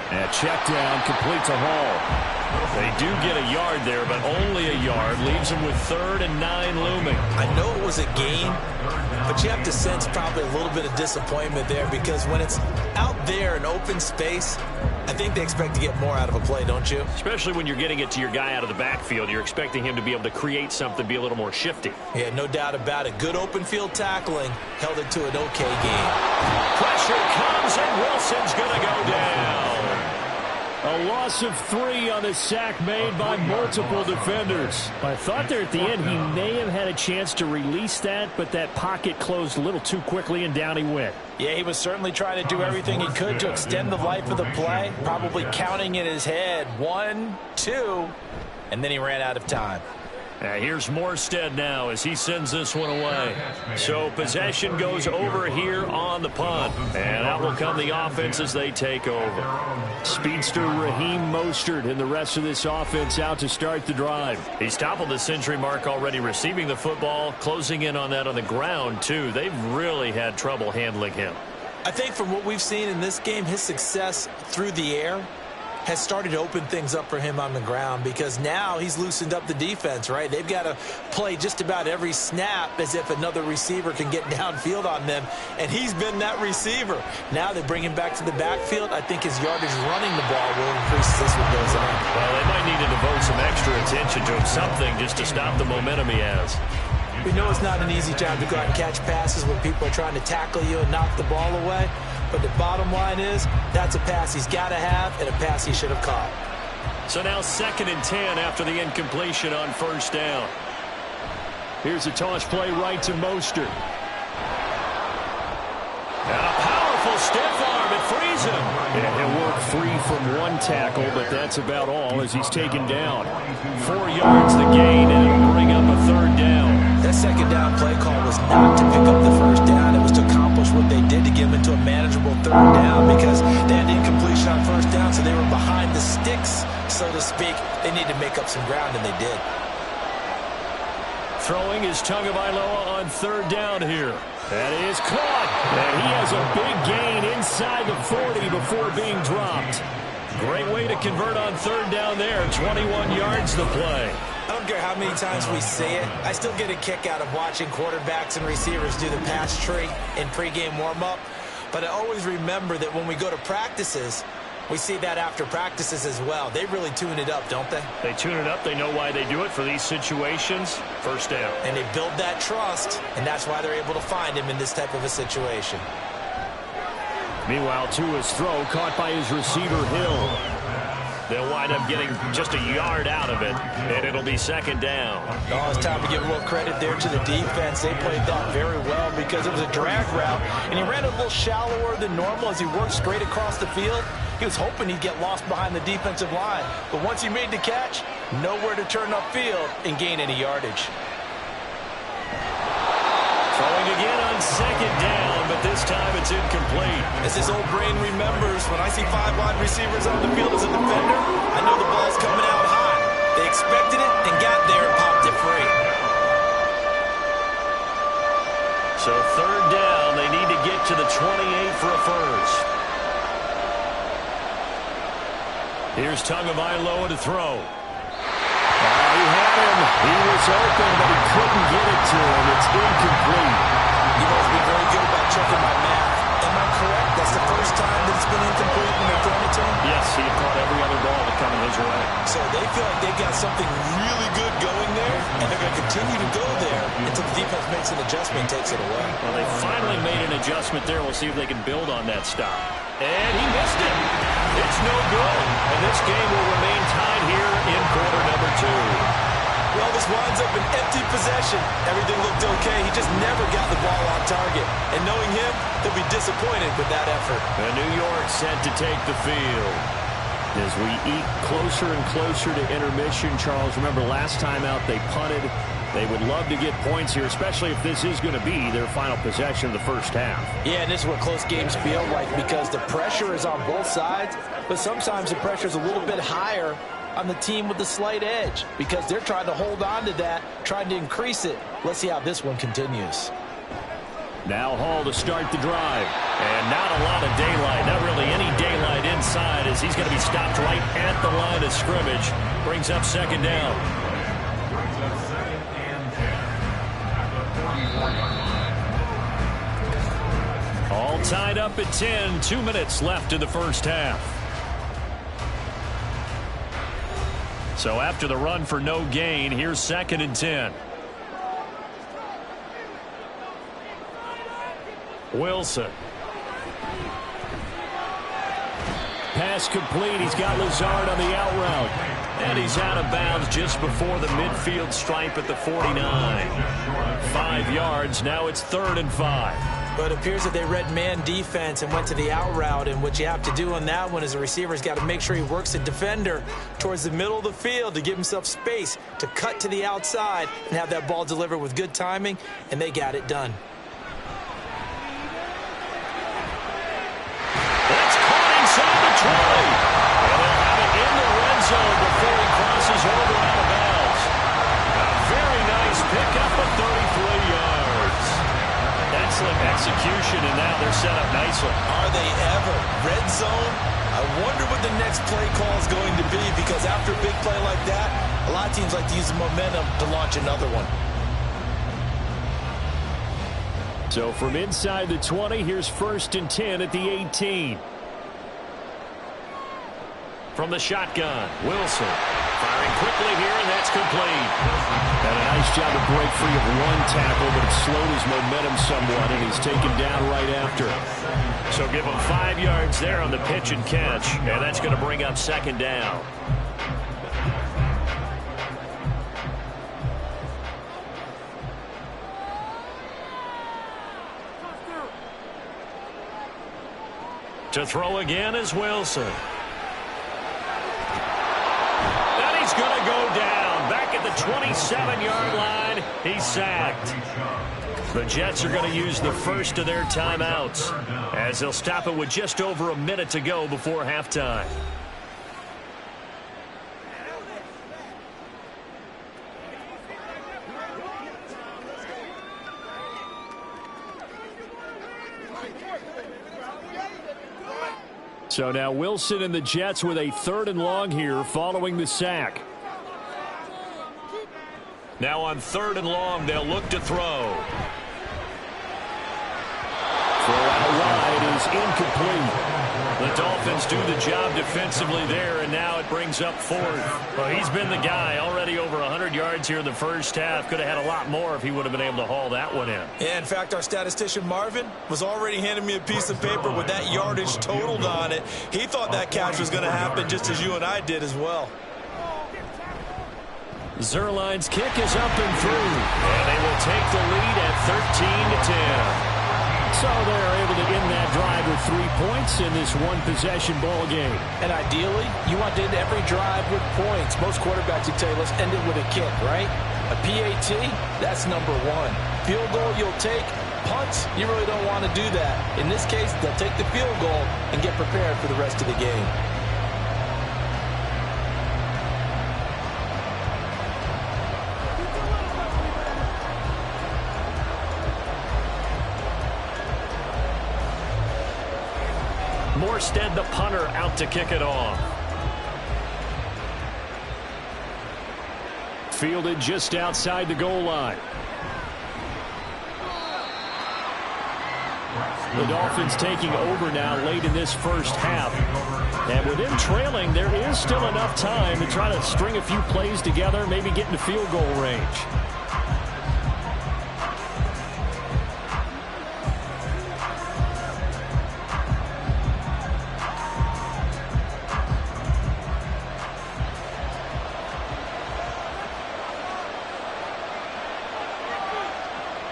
[SPEAKER 2] And check down, complete to Hall. They do get a yard there, but only a yard. Leaves them with 3rd and 9 looming.
[SPEAKER 5] I know it was a gain, but you have to sense probably a little bit of disappointment there, because when it's out there in open space, I think they expect to get more out of a play, don't you?
[SPEAKER 2] Especially when you're getting it to your guy out of the backfield. You're expecting him to be able to create something, be a little more shifty.
[SPEAKER 5] Yeah, no doubt about it. Good open field tackling held it to an okay game.
[SPEAKER 2] Pressure comes, and Wilson's going to go down. A loss of 3 on the sack made by multiple defenders. I thought there at the end he may have had a chance to release that, but that pocket closed a little too quickly, and down he went.
[SPEAKER 5] Yeah, he was certainly trying to do everything he could to extend the life of the play, probably counting in his head 1, 2, and then he ran out of time.
[SPEAKER 2] Here's Morstead now as he sends this one away. So possession goes over here on the punt. And out will come the offense as they take over. Speedster Raheem Mostert and the rest of this offense out to start the drive. He's toppled the century mark already receiving the football, closing in on that on the ground too. They've really had trouble handling him.
[SPEAKER 5] I think from what we've seen in this game, his success through the air has started to open things up for him on the ground, because now he's loosened up the defense, right? They've got to play just about every snap as if another receiver can get downfield on them, and he's been that receiver. Now they bring him back to the backfield. I think his yardage running the ball will increase as this one goes on.
[SPEAKER 2] Well, they might need to devote some extra attention to him, something just to stop the momentum he has.
[SPEAKER 5] We know it's not an easy job to go out and catch passes when people are trying to tackle you and knock the ball away. But the bottom line is, that's a pass he's got to have and a pass he should have caught.
[SPEAKER 2] So now 2nd and 10 after the incompletion on first down. Here's a toss play right to Mostert. And a powerful stiff arm. It frees him. And he'll work free from one tackle, but that's about all as he's taken down. 4 yards the gain, and it'll bring up a 3rd down.
[SPEAKER 5] That 2nd down play call was not to pick up the first down. It was to accomplish what they did to get them into a manageable 3rd down, because they had incompletion on first down, so they were behind the sticks, so to speak. They needed to make up some ground, and they did.
[SPEAKER 2] Throwing is Tagovailoa on 3rd down here. That is caught. And he has a big gain inside the 40 before being dropped. Great way to convert on 3rd down there. 21 yards the play.
[SPEAKER 5] I don't care how many times we say it. I still get a kick out of watching quarterbacks and receivers do the pass tree in pregame warm-up. But I always remember that when we go to practices, we see that after practices as well. They really tune it up, don't they?
[SPEAKER 2] They tune it up. They know why they do it for these situations. First down.
[SPEAKER 5] And they build that trust, and that's why they're able to find him in this type of a situation.
[SPEAKER 2] Meanwhile, Tua's throw caught by his receiver, Hill. They'll wind up getting just a yard out of it, and it'll be 2nd down.
[SPEAKER 5] Oh, it's time to give a little credit there to the defense. They played that very well because it was a drag route, and he ran a little shallower than normal as he worked straight across the field. He was hoping he'd get lost behind the defensive line, but once he made the catch, nowhere to turn upfield and gain any yardage.
[SPEAKER 2] Throwing again on 2nd down, but this time it's incomplete.
[SPEAKER 5] As his old brain remembers, when I see 5 wide receivers on the field as a defender, I know the ball's coming out high. They expected it and got there and popped it free.
[SPEAKER 2] So 3rd down, they need to get to the 28 for a first. Here's Tagovailoa to throw. He had him. He was open, but he couldn't get it to him. It's incomplete.
[SPEAKER 5] You must be very good about checking my math. Am I correct That's the first time that it's been incomplete when they're throwing it to him?
[SPEAKER 2] Yes, he had caught every other ball that coming his way.
[SPEAKER 5] So they feel like they've got something really good going there, and they're going to continue to go there until the defense makes an adjustment and takes it away.
[SPEAKER 2] Well, they finally made an adjustment there. We'll see if they can build on that stop. And he missed it. It's no good. And this game will remain tied here in quarter number 2.
[SPEAKER 5] Well, this winds up an empty possession. Everything looked okay. He just never got the ball on target. And knowing him, he'll be disappointed with that effort.
[SPEAKER 2] And New York set to take the field. As we eat closer and closer to intermission, Charles, remember last time out they punted. They would love to get points here, especially if this is going to be their final possession of the first half.
[SPEAKER 5] Yeah, and this is what close games feel like because the pressure is on both sides, but sometimes the pressure is a little bit higher on the team with the slight edge because they're trying to hold on to that, trying to increase it. Let's see how this one continues.
[SPEAKER 2] Now Hall to start the drive. And not a lot of daylight, not really any daylight inside as he's going to be stopped right at the line of scrimmage. Brings up second down.
[SPEAKER 4] Brings up second and 10 at the 44-yard line.
[SPEAKER 2] All tied up at 10, 2 minutes left in the first half. So after the run for no gain, here's second and 10. Wilson. Pass complete. He's got Lazard on the out route. And he's out of bounds just before the midfield stripe at the 49. 5 yards. Now it's 3rd and 5.
[SPEAKER 5] But it appears that they read man defense and went to the out route. And what you have to do on that one is the receiver's got to make sure he works the defender towards the middle of the field to give himself space to cut to the outside and have that ball delivered with good timing. And they got it done.
[SPEAKER 2] That's caught inside the 20. And they'll have it in the red zone before he crosses over out of bounds. A very nice pickup of 33 yards. Excellent execution, and now they're set up nicely.
[SPEAKER 5] Are they ever? Red zone? I wonder what the next play call is going to be because after a big play like that, a lot of teams like to use the momentum to launch another one.
[SPEAKER 2] So from inside the 20, here's 1st and 10 at the 18. From the shotgun, Wilson firing quickly here, and that's complete. And a nice job to break free of one tackle, but it slowed his momentum somewhat, and he's taken down right after. So give him 5 yards there on the pitch and catch, and that's going to bring up second down. To throw again is Wilson. And he's going to go down. Back at the 27-yard line, he's sacked. The Jets are going to use the first of their timeouts as they'll stop it with just over a minute to go before halftime. So now Wilson and the Jets with a 3rd and long here following the sack. Now on 3rd and long, they'll look to throw. Throw out wide is incomplete. The Dolphins do the job defensively there, and now it brings up 4th. Well, he's been the guy already over 100 yards here in the first half. Could have had a lot more if he would have been able to haul that one in.
[SPEAKER 5] Yeah, in fact, our statistician Marvin was already handing me a piece of paper with that yardage totaled on it. He thought that catch was going to happen just as you and I did as well.
[SPEAKER 2] Zerline's kick is up and through, and they will take the lead at 13-10. So they're able to end that drive with 3 points in this one-possession ball game.
[SPEAKER 5] And ideally, you want to end every drive with points. Most quarterbacks would tell you, let's end it with a kick, right? A PAT, that's number 1. Field goal you'll take. Punts, you really don't want to do that. In this case, they'll take the field goal and get prepared for the rest of the game.
[SPEAKER 2] Morstead, the punter, out to kick it off. Fielded just outside the goal line. The Dolphins taking over now late in this first half. And with them trailing, there is still enough time to try to string a few plays together, maybe get into field goal range.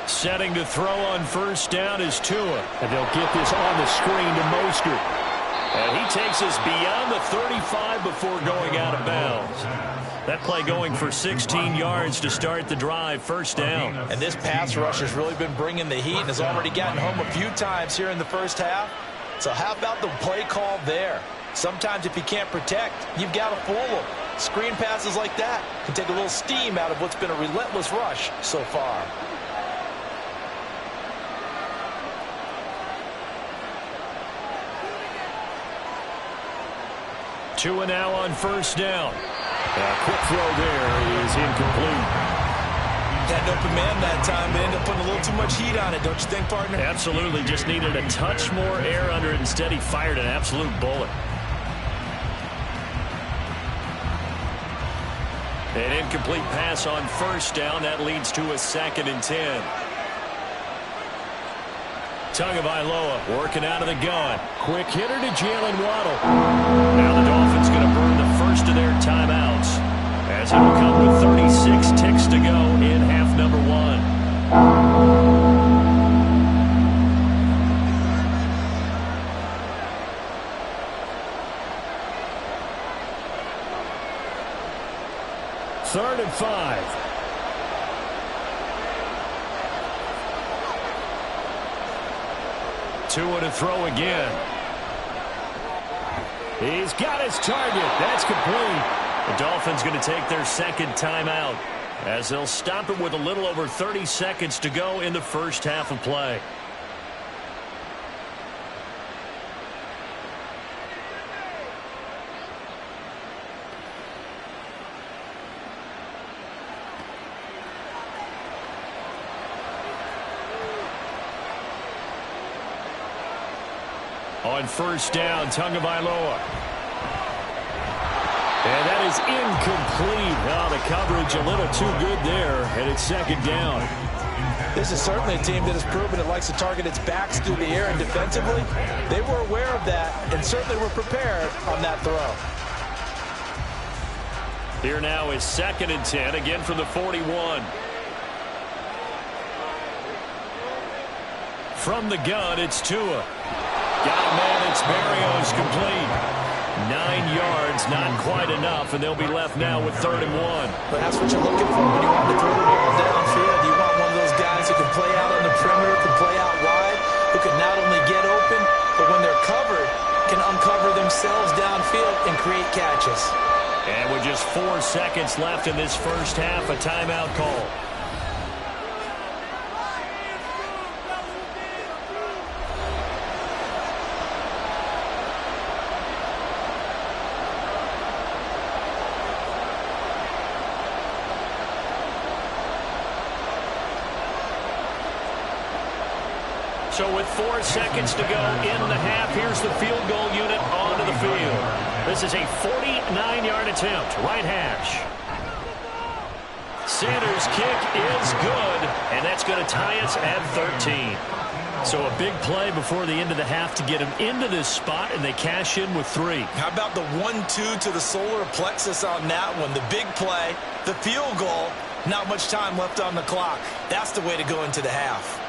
[SPEAKER 2] Setting to throw on first down is Tua. And they'll get this on the screen to Mostert. And he takes us beyond the 35 before going out of bounds. That play going for 16 yards to start the drive, first down.
[SPEAKER 5] And this pass rush has really been bringing the heat and has already gotten home a few times here in the first half. So how about the play call there? Sometimes if you can't protect, you've got to fool them. Screen passes like that can take a little steam out of what's been a relentless rush so far.
[SPEAKER 2] Tua now on first down. A quick throw there is incomplete.
[SPEAKER 5] Had an open man that time, but ended up putting a little too much heat on it, don't you think, partner?
[SPEAKER 2] Absolutely. Just needed a touch more air under it. Instead, he fired an absolute bullet. An incomplete pass on first down. That leads to a 2nd and 10. Tagovailoa working out of the gun. Quick hitter to Jalen Waddle. Now the Dolphins going to burn the first of their timeouts, as it will come with 36 ticks to go in half number 1. Third and 5. Tua to throw again. He's got his target. That's complete. The Dolphins going to take their 2nd timeout, as they'll stop it with a little over 30 seconds to go in the first half of play. On first down, Tagovailoa. And that is incomplete. Oh, the coverage a little too good there, and it's 2nd down.
[SPEAKER 5] This is certainly a team that has proven it likes to target its backs through the air, and defensively, they were aware of that and certainly were prepared on that throw.
[SPEAKER 2] Here now is 2nd and 10, again from the 41. From the gun, it's Tua. Got a man, it's Berrios, complete. 9 yards, not quite enough, and they'll be left now with 3rd and 1.
[SPEAKER 5] But that's what you're looking for when you want to throw the ball downfield. You want one of those guys who can play out on the perimeter, can play out wide, who can not only get open, but when they're covered, can uncover themselves downfield and create catches.
[SPEAKER 2] And with just 4 seconds left in this first half, a timeout call. So with 4 seconds to go in the half, here's the field goal unit onto the field. This is a 49-yard attempt, right hash. Sanders' kick is good, and that's going to tie us at 13. So a big play before the end of the half to get him into this spot, and they cash in with 3.
[SPEAKER 5] How about the 1-2 to the solar plexus on that one? The big play, the field goal, not much time left on the clock. That's the way to go into the half.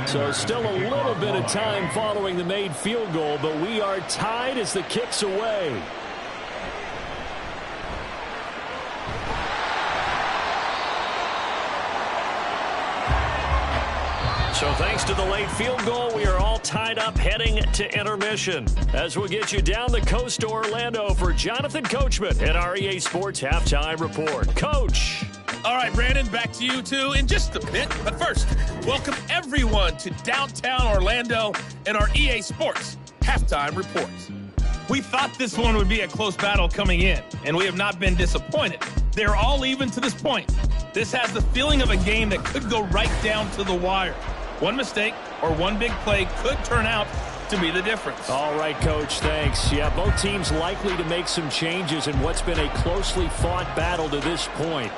[SPEAKER 2] So still a little bit of time following the made field goal, but we are tied as the kick's away. So thanks to the late field goal, we are all tied up heading to intermission. As we'll get you down the coast to Orlando for Jonathan Coachman at our EA Sports Halftime Report. Coach.
[SPEAKER 6] All right, Brandon, back to you two in just a bit. But first, welcome everyone to downtown Orlando and our EA Sports halftime reports. We thought this one would be a close battle coming in, and we have not been disappointed. They're all even to this point. This has the feeling of a game that could go right down to the wire. One mistake or one big play could turn out to be the difference.
[SPEAKER 2] All right, Coach, thanks. Yeah, both teams likely to make some changes in what's been a closely fought battle to this point.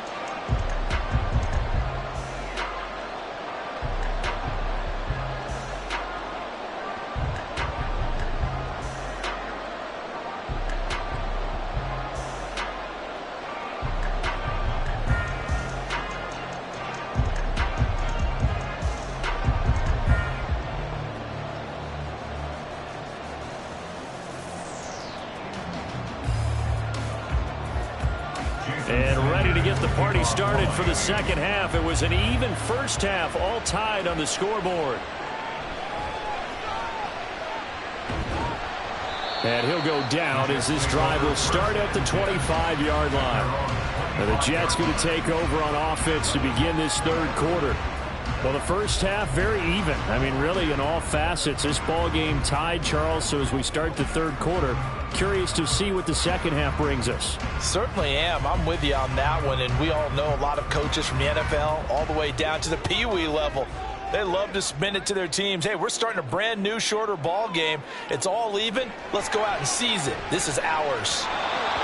[SPEAKER 2] And ready to get the party started for the second half. It was an even first half, all tied on the scoreboard. And he'll go down as this drive will start at the 25-yard line. And the Jets going to take over on offense to begin this third quarter. Well, the first half, very even. I mean, really, in all facets, this ball game tied, Charles. So as we start the third quarter, curious to see what the second half brings us.
[SPEAKER 5] Certainly am. I'm with you on that one. And we all know a lot of coaches from the NFL all the way down to the Pee Wee level. They love to spin it to their teams. Hey, we're starting a brand new, shorter ball game. It's all even. Let's go out and seize it. This is ours.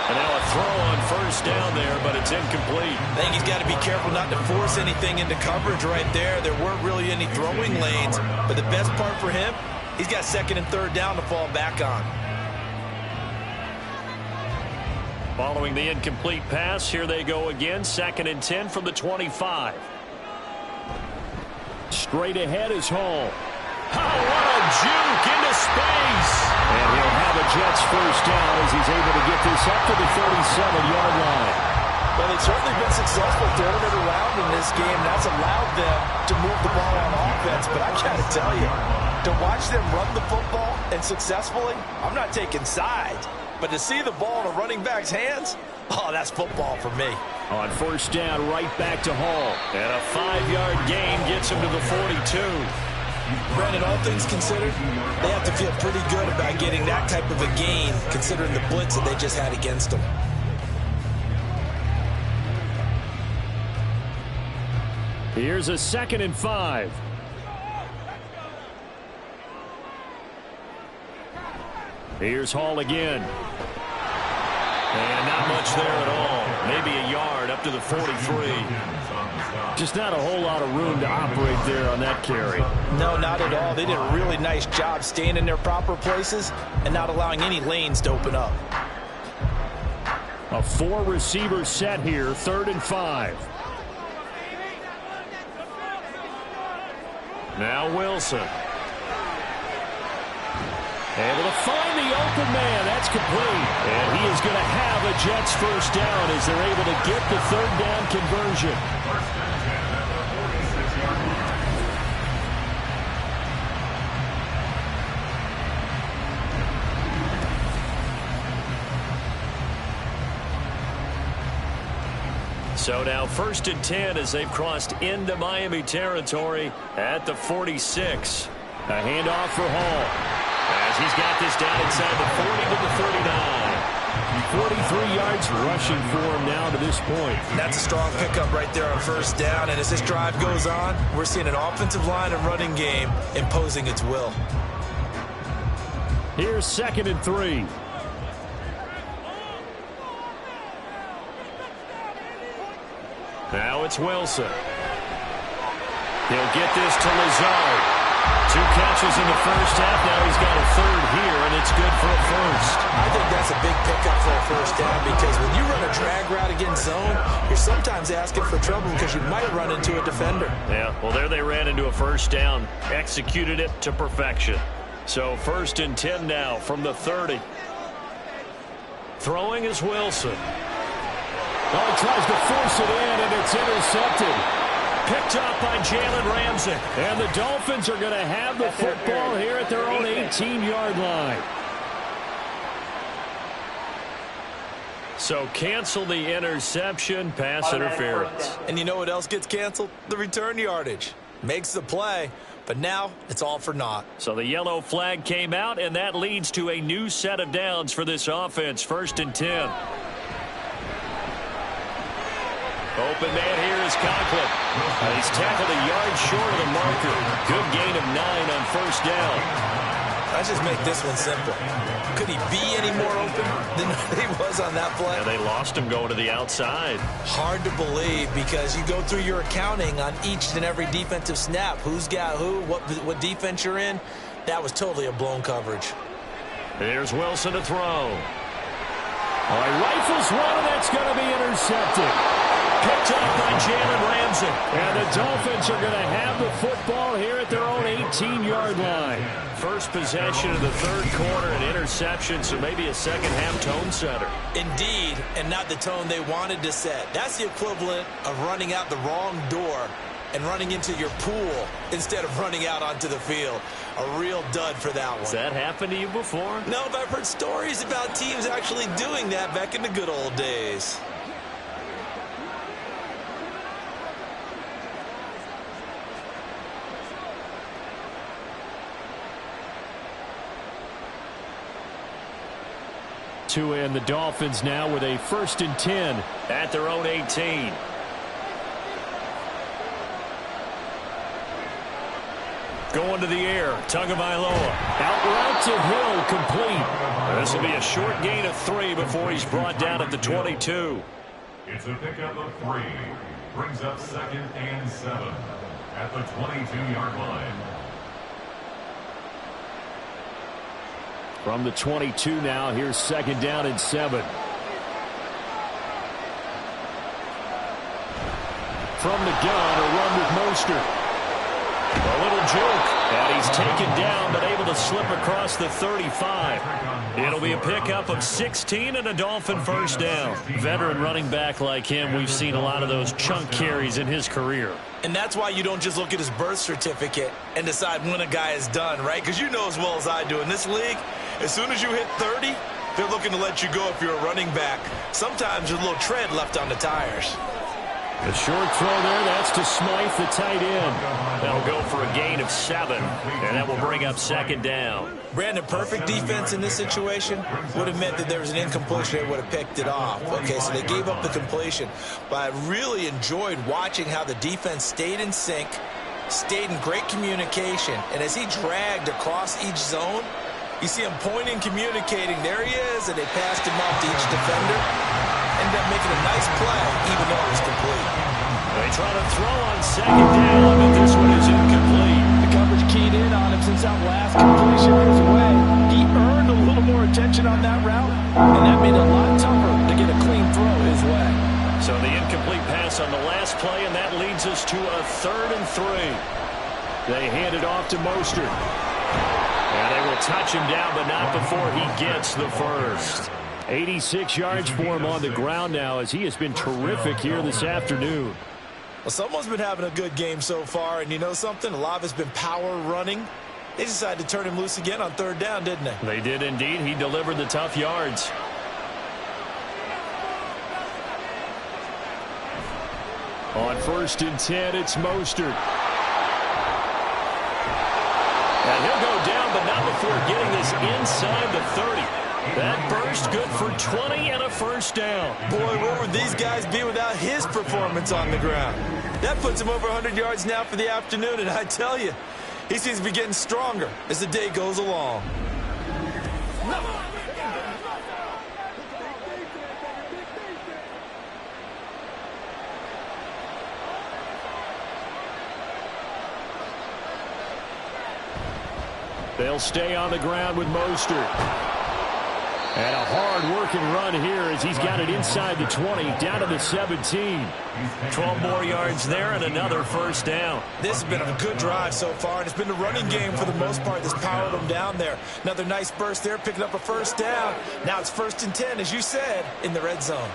[SPEAKER 2] And now a throw on first down there, but it's incomplete.
[SPEAKER 5] I think he's got to be careful not to force anything into coverage right there. There weren't really any throwing lanes. But the best part for him, he's got second and third down to fall back on.
[SPEAKER 2] Following the incomplete pass, here they go again. 2nd and 10 from the 25. Straight ahead is Hall. Oh, what a juke into space. And he'll have a Jets first down as he's able to get this up to the 37-yard line.
[SPEAKER 5] Well, they've certainly been successful throwing it around in this game. That's allowed them to move the ball on offense. But I got to tell you, to watch them run the football and successfully, I'm not taking sides. But to see the ball in a running back's hands, oh, that's football for me.
[SPEAKER 2] On first down, right back to Hall. And a 5-yard gain gets him to the 42.
[SPEAKER 5] Brandon, all things considered, they have to feel pretty good about getting that type of a gain, considering the blitz that they just had against them.
[SPEAKER 2] Here's a 2nd and 5. Here's Hall again. And not much there at all. Maybe a yard up to the 43. Just not a whole lot of room to operate there on that carry.
[SPEAKER 5] No, not at all. They did a really nice job staying in their proper places and not allowing any lanes to open up.
[SPEAKER 2] A 4-receiver set here, 3rd and 5. Now Wilson. Able to find the open man. That's complete. And he is going to have a Jets first down as they're able to get the 3rd down conversion. So now 1st and 10 as they've crossed into Miami territory at the 46. A handoff for Hall. As he's got this down inside the 40 to the 39. 43 yards rushing for him now to this point.
[SPEAKER 5] That's a strong pickup right there on first down. And as this drive goes on, we're seeing an offensive line and running game imposing its will.
[SPEAKER 2] Here's 2nd and 3. Now it's Wilson. He'll get this to Lazard. 2 catches in the first half. Now he's got a 3rd here, and it's good for a first.
[SPEAKER 5] I think that's a big pickup for a first down because when you run a drag route against zone, you're sometimes asking for trouble because you might run into a defender.
[SPEAKER 2] Yeah, well, there they ran into a first down. Executed it to perfection. So 1st and 10 now from the 30. Throwing is Wilson. Oh, he tries to force it in, and it's intercepted. Picked up by Jalen Ramsey. And the Dolphins are going to have the football here at their own 18-yard line. So cancel the interception, pass interference.
[SPEAKER 5] And you know what else gets canceled? The return yardage. Makes the play, but now it's all for naught.
[SPEAKER 2] So the yellow flag came out, and that leads to a new set of downs for this offense. 1st and 10. Open man here is Conklin. He's tackled a yard short of the marker. Good gain of 9 on 1st down.
[SPEAKER 5] Let's just make this one simple. Could he be any more open than he was on that play?
[SPEAKER 2] Yeah, they lost him going to the outside.
[SPEAKER 5] Hard to believe because you go through your accounting on each and every defensive snap. Who's got who, what defense you're in. That was totally a blown coverage.
[SPEAKER 2] Here's Wilson to throw. All right, rifles one, and that's going to be intercepted. Picked up by Jalen Ramsey. And the Dolphins are going to have the football here at their own 18-yard line. First possession of the 3rd quarter, an interception, so maybe a second-half tone setter.
[SPEAKER 5] Indeed, and not the tone they wanted to set. That's the equivalent of running out the wrong door and running into your pool instead of running out onto the field. A real dud for that one.
[SPEAKER 2] Has that happened to you before?
[SPEAKER 5] No, but I've heard stories about teams actually doing that back in the good old days.
[SPEAKER 2] And the Dolphins now with a 1st and 10 at their own 18. Going to the air, Tagovailoa. Outright to Hill, complete. This will be a short gain of 3 before he's brought down at the 22.
[SPEAKER 4] It's a pickup of 3. Brings up 2nd and 7 at the 22-yard line.
[SPEAKER 2] From the 22 now, here's 2nd down and 7. From the gun, a run with Mostert. A little joke, and he's taken down, but able to slip across the 35. It'll be a pickup of 16 and a Dolphin 1st down. Veteran running back like him, we've seen a lot of those chunk carries in his career.
[SPEAKER 5] And that's why you don't just look at his birth certificate and decide when a guy is done, right? Because you know as well as I do, in this league, as soon as you hit 30, they're looking to let you go if you're a running back. Sometimes there's a little tread left on the tires.
[SPEAKER 2] A short throw there, that's to Smythe, the tight end. That'll go for a gain of 7, and that will bring up 2nd down.
[SPEAKER 5] Brandon, perfect defense in this situation would have meant that there was an incompletion. They would have picked it off. Okay, so they gave up the completion. But I really enjoyed watching how the defense stayed in sync, stayed in great communication, and as he dragged across each zone, you see him pointing, communicating. There he is, and they passed him off to each defender. Ended up making a nice play, even though it was complete.
[SPEAKER 2] They try to throw on 2nd down, but this one is incomplete.
[SPEAKER 5] The coverage keyed in on him since that last completion was away. He earned a little more attention on that route, and that made it a lot tougher to get a clean throw his way.
[SPEAKER 2] So the incomplete pass on the last play, and that leads us to a 3rd and 3. They hand it off to Mostert. And they will touch him down, but not before he gets the 1st. 86 yards for him on the ground now, as he has been terrific here this afternoon.
[SPEAKER 5] Well, someone's been having a good game so far, and you know something? A lot of it's been power running. They decided to turn him loose again on 3rd down, didn't they?
[SPEAKER 2] They did indeed. He delivered the tough yards. On 1st and 10, it's Mostert. And he'll go down, but not before getting this inside the 30. That burst good for 20 and a 1st down.
[SPEAKER 5] Boy, where would these guys be without his performance on the ground? That puts him over 100 yards now for the afternoon, and I tell you, he seems to be getting stronger as the day goes along.
[SPEAKER 2] They'll stay on the ground with Mostert. And a hard-working run here as he's got it inside the 20, down to the 17. 12 more yards there and another 1st down.
[SPEAKER 5] This has been a good drive so far, and it's been the running game for the most part that's powered them down there. Another nice burst there, picking up a 1st down. Now it's 1st and 10, as you said, in the red zone.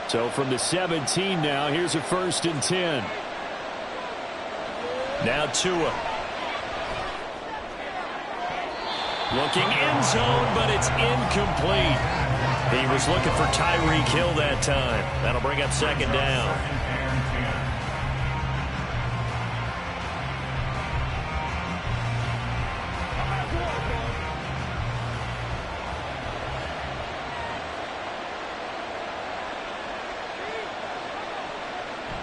[SPEAKER 2] So from the 17 now, here's a 1st and 10. Now Tua. Looking end zone, but it's incomplete. He was looking for Tyreek Hill that time. That'll bring up second down.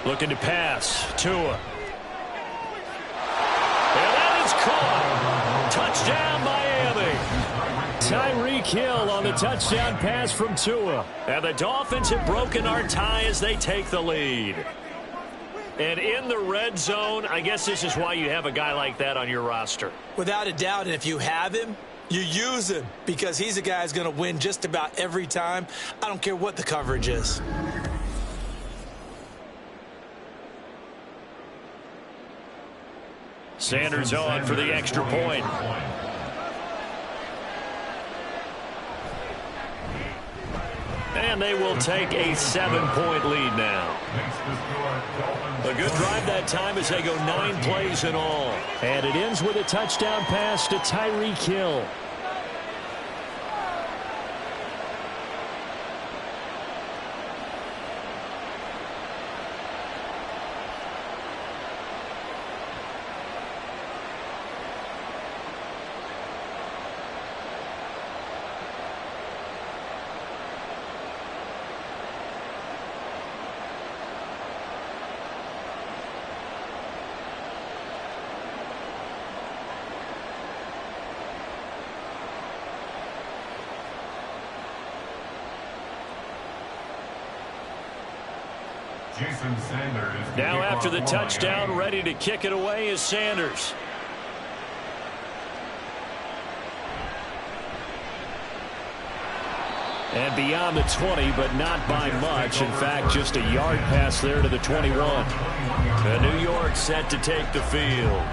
[SPEAKER 2] Looking to pass. Tua. And that is caught. Touchdown, Miami. Tyreek Hill on the touchdown pass from Tua. And the Dolphins have broken our tie as they take the lead. And in the red zone, I guess this is why you have a guy like that on your roster.
[SPEAKER 5] Without a doubt, and if you have him, you use him because he's a guy who's going to win just about every time. I don't care what the coverage is.
[SPEAKER 2] Sanders on for the extra point. And they will take a 7-point lead now. A good drive that time as they go 9 plays in all. And it ends with a touchdown pass to Tyreek Hill. Now after the touchdown, ready to kick it away is Sanders. And beyond the 20, but not by much. In fact, just a yard pass there to the 21. New York set to take the field.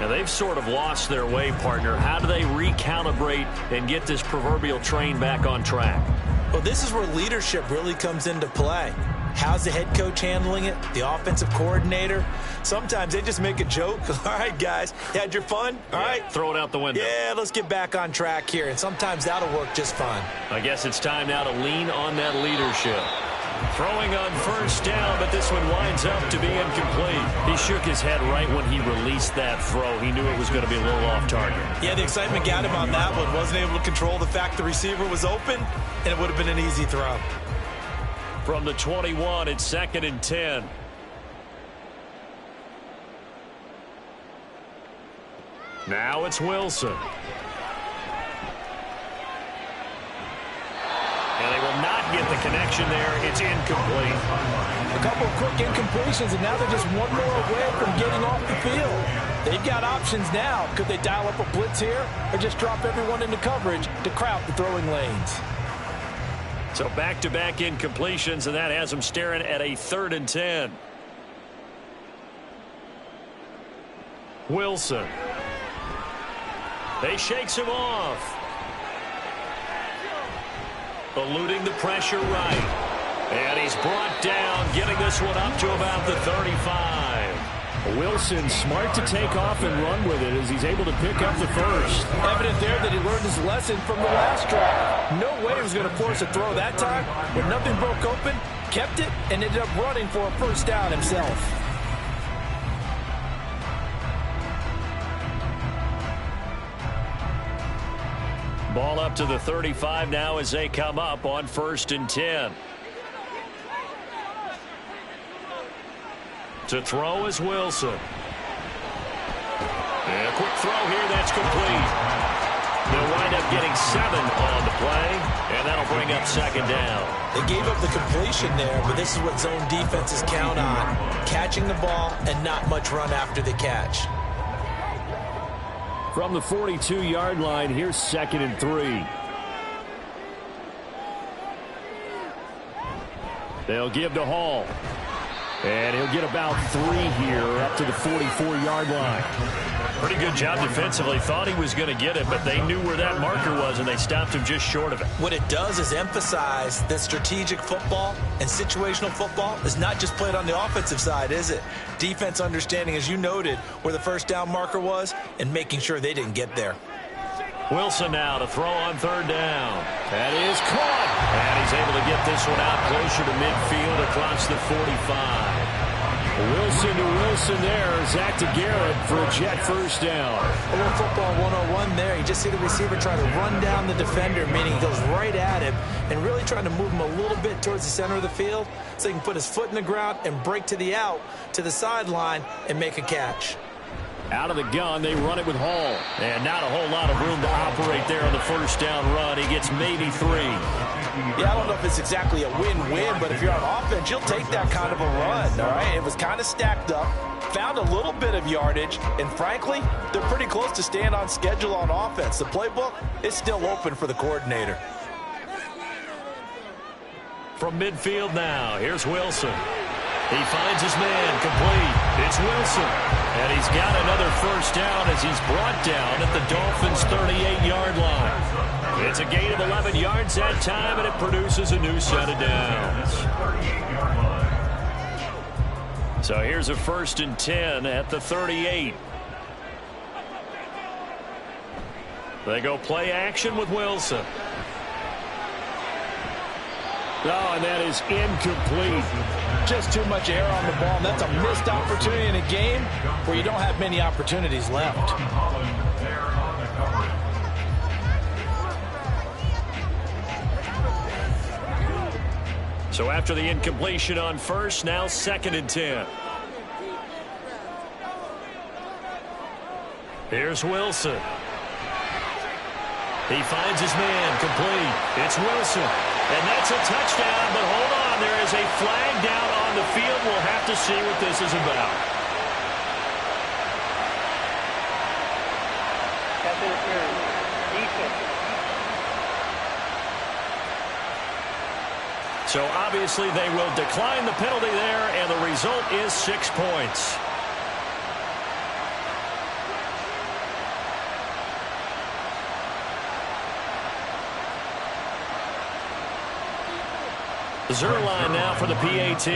[SPEAKER 2] Now, they've sort of lost their way, partner. How do they recalibrate and get this proverbial train back on track?
[SPEAKER 5] Well, this is where leadership really comes into play. How's the head coach handling it? The offensive coordinator? Sometimes they just make a joke. All right, guys, you had your fun? All right.
[SPEAKER 2] Throw it out the window.
[SPEAKER 5] Yeah, let's get back on track here. And sometimes that'll work just fine.
[SPEAKER 2] I guess it's time now to lean on that leadership. Throwing on first down, but this one winds up to be incomplete. He shook his head right when he released that throw. He knew it was going to be a little off target.
[SPEAKER 5] Yeah, the excitement got him on that one. Wasn't able to control the fact the receiver was open, and it would have been an easy throw.
[SPEAKER 2] From the 21, it's 2nd and 10. Now it's Wilson. And they will not get the connection there. It's incomplete.
[SPEAKER 5] A couple of quick incompletions, and now they're just one more away from getting off the field. They've got options now. Could they dial up a blitz here or just drop everyone into coverage to crowd the throwing lanes?
[SPEAKER 2] So back-to-back incompletions, and that has them staring at a 3rd and 10. Wilson. They shakes him off. Eluding the pressure right. And he's brought down, getting this one up to about the 35. Wilson smart to take off and run with it as he's able to pick up the first.
[SPEAKER 5] Evident there that he learned his lesson from the last drive. No way he was going to force a throw that time. When nothing broke open, kept it, and ended up running for a first down himself.
[SPEAKER 2] Ball up to the 35 now as they come up on 1st and 10. To throw is Wilson. And a quick throw here, that's complete. They'll wind up getting 7 on the play, and that'll bring up 2nd down.
[SPEAKER 5] They gave up the completion there, but this is what zone defenses count on. Catching the ball and not much run after the catch.
[SPEAKER 2] From the 42-yard line, here's 2nd and 3. They'll give to Hall. And he'll get about 3 here up to the 44-yard line. Pretty good job defensively. Thought he was going to get it, but they knew where that marker was, and they stopped him just short of it.
[SPEAKER 5] What it does is emphasize that strategic football and situational football is not just played on the offensive side, is it? Defense understanding, as you noted, where the first down marker was and making sure they didn't get there.
[SPEAKER 2] Wilson now to throw on 3rd down. That is caught. And he's able to get this one out closer to midfield across the 45. Wilson to Wilson there. Zach to Garrett for a jet first down.
[SPEAKER 5] A little football 101 there. You just see the receiver try to run down the defender, meaning he goes right at him and really trying to move him a little bit towards the center of the field so he can put his foot in the ground and break to the out, to the sideline, and make a catch.
[SPEAKER 2] Out of the gun, they run it with Hall. And not a whole lot of room to operate there on the first down run. He gets maybe 3.
[SPEAKER 5] Yeah, I don't know if it's exactly a win-win, but if you're on offense, you'll take that kind of a run, all right? It was kind of stacked up, found a little bit of yardage, and frankly, they're pretty close to staying on schedule on offense. The playbook is still open for the coordinator.
[SPEAKER 2] From midfield now, here's Wilson. He finds his man, complete. It's Wilson. And he's got another first down as he's brought down at the Dolphins' 38-yard line. It's a gain of 11 yards that time, and it produces a new set of downs. So here's a 1st and 10 at the 38. They go play action with Wilson. Oh, and that is incomplete.
[SPEAKER 5] Just too much air on the ball, and that's a missed opportunity in a game where you don't have many opportunities left.
[SPEAKER 2] So after the incompletion on first, now 2nd and 10. Here's Wilson. He finds his man, complete. It's Wilson. And that's a touchdown, but hold on. There is a flag down on the field. We'll have to see what this is about. So obviously they will decline the penalty there, and the result is 6 points. Zerline now for the PAT.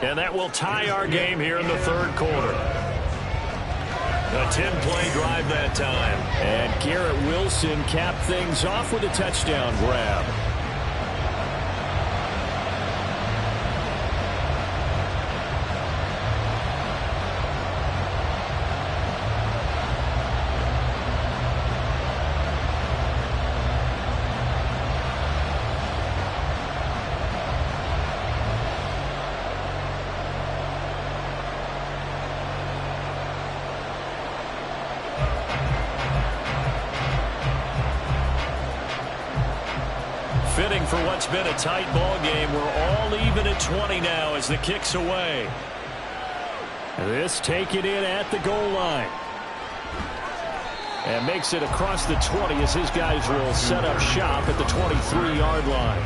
[SPEAKER 2] And that will tie our game here in the 3rd quarter. A 10-play drive that time. And Garrett Wilson capped things off with a touchdown grab. Fitting for what's been a tight ball game. We're all even at 20 now as the kick's away. This taken in at the goal line. And makes it across the 20 as his guys will set up shop at the 23-yard line.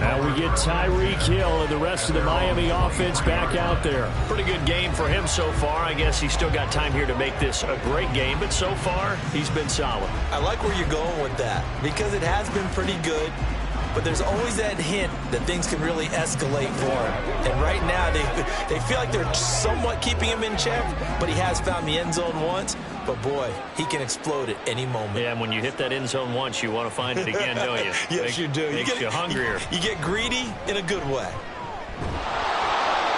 [SPEAKER 2] Now we get Tyreek Hill and the rest of the Miami offense back out there. Pretty good game for him so far. I guess he's still got time here to make this a great game, but so far he's been solid.
[SPEAKER 5] I like where you're going with that because it has been pretty good. But there's always that hint that things can really escalate for him. And right now, they feel like they're somewhat keeping him in check, but he has found the end zone once. But, boy, he can explode at any moment.
[SPEAKER 2] Yeah, and when you hit that end zone once, you want to find it again, don't you?
[SPEAKER 5] Yes, you do.
[SPEAKER 2] Makes you hungrier.
[SPEAKER 5] You get greedy in a good way.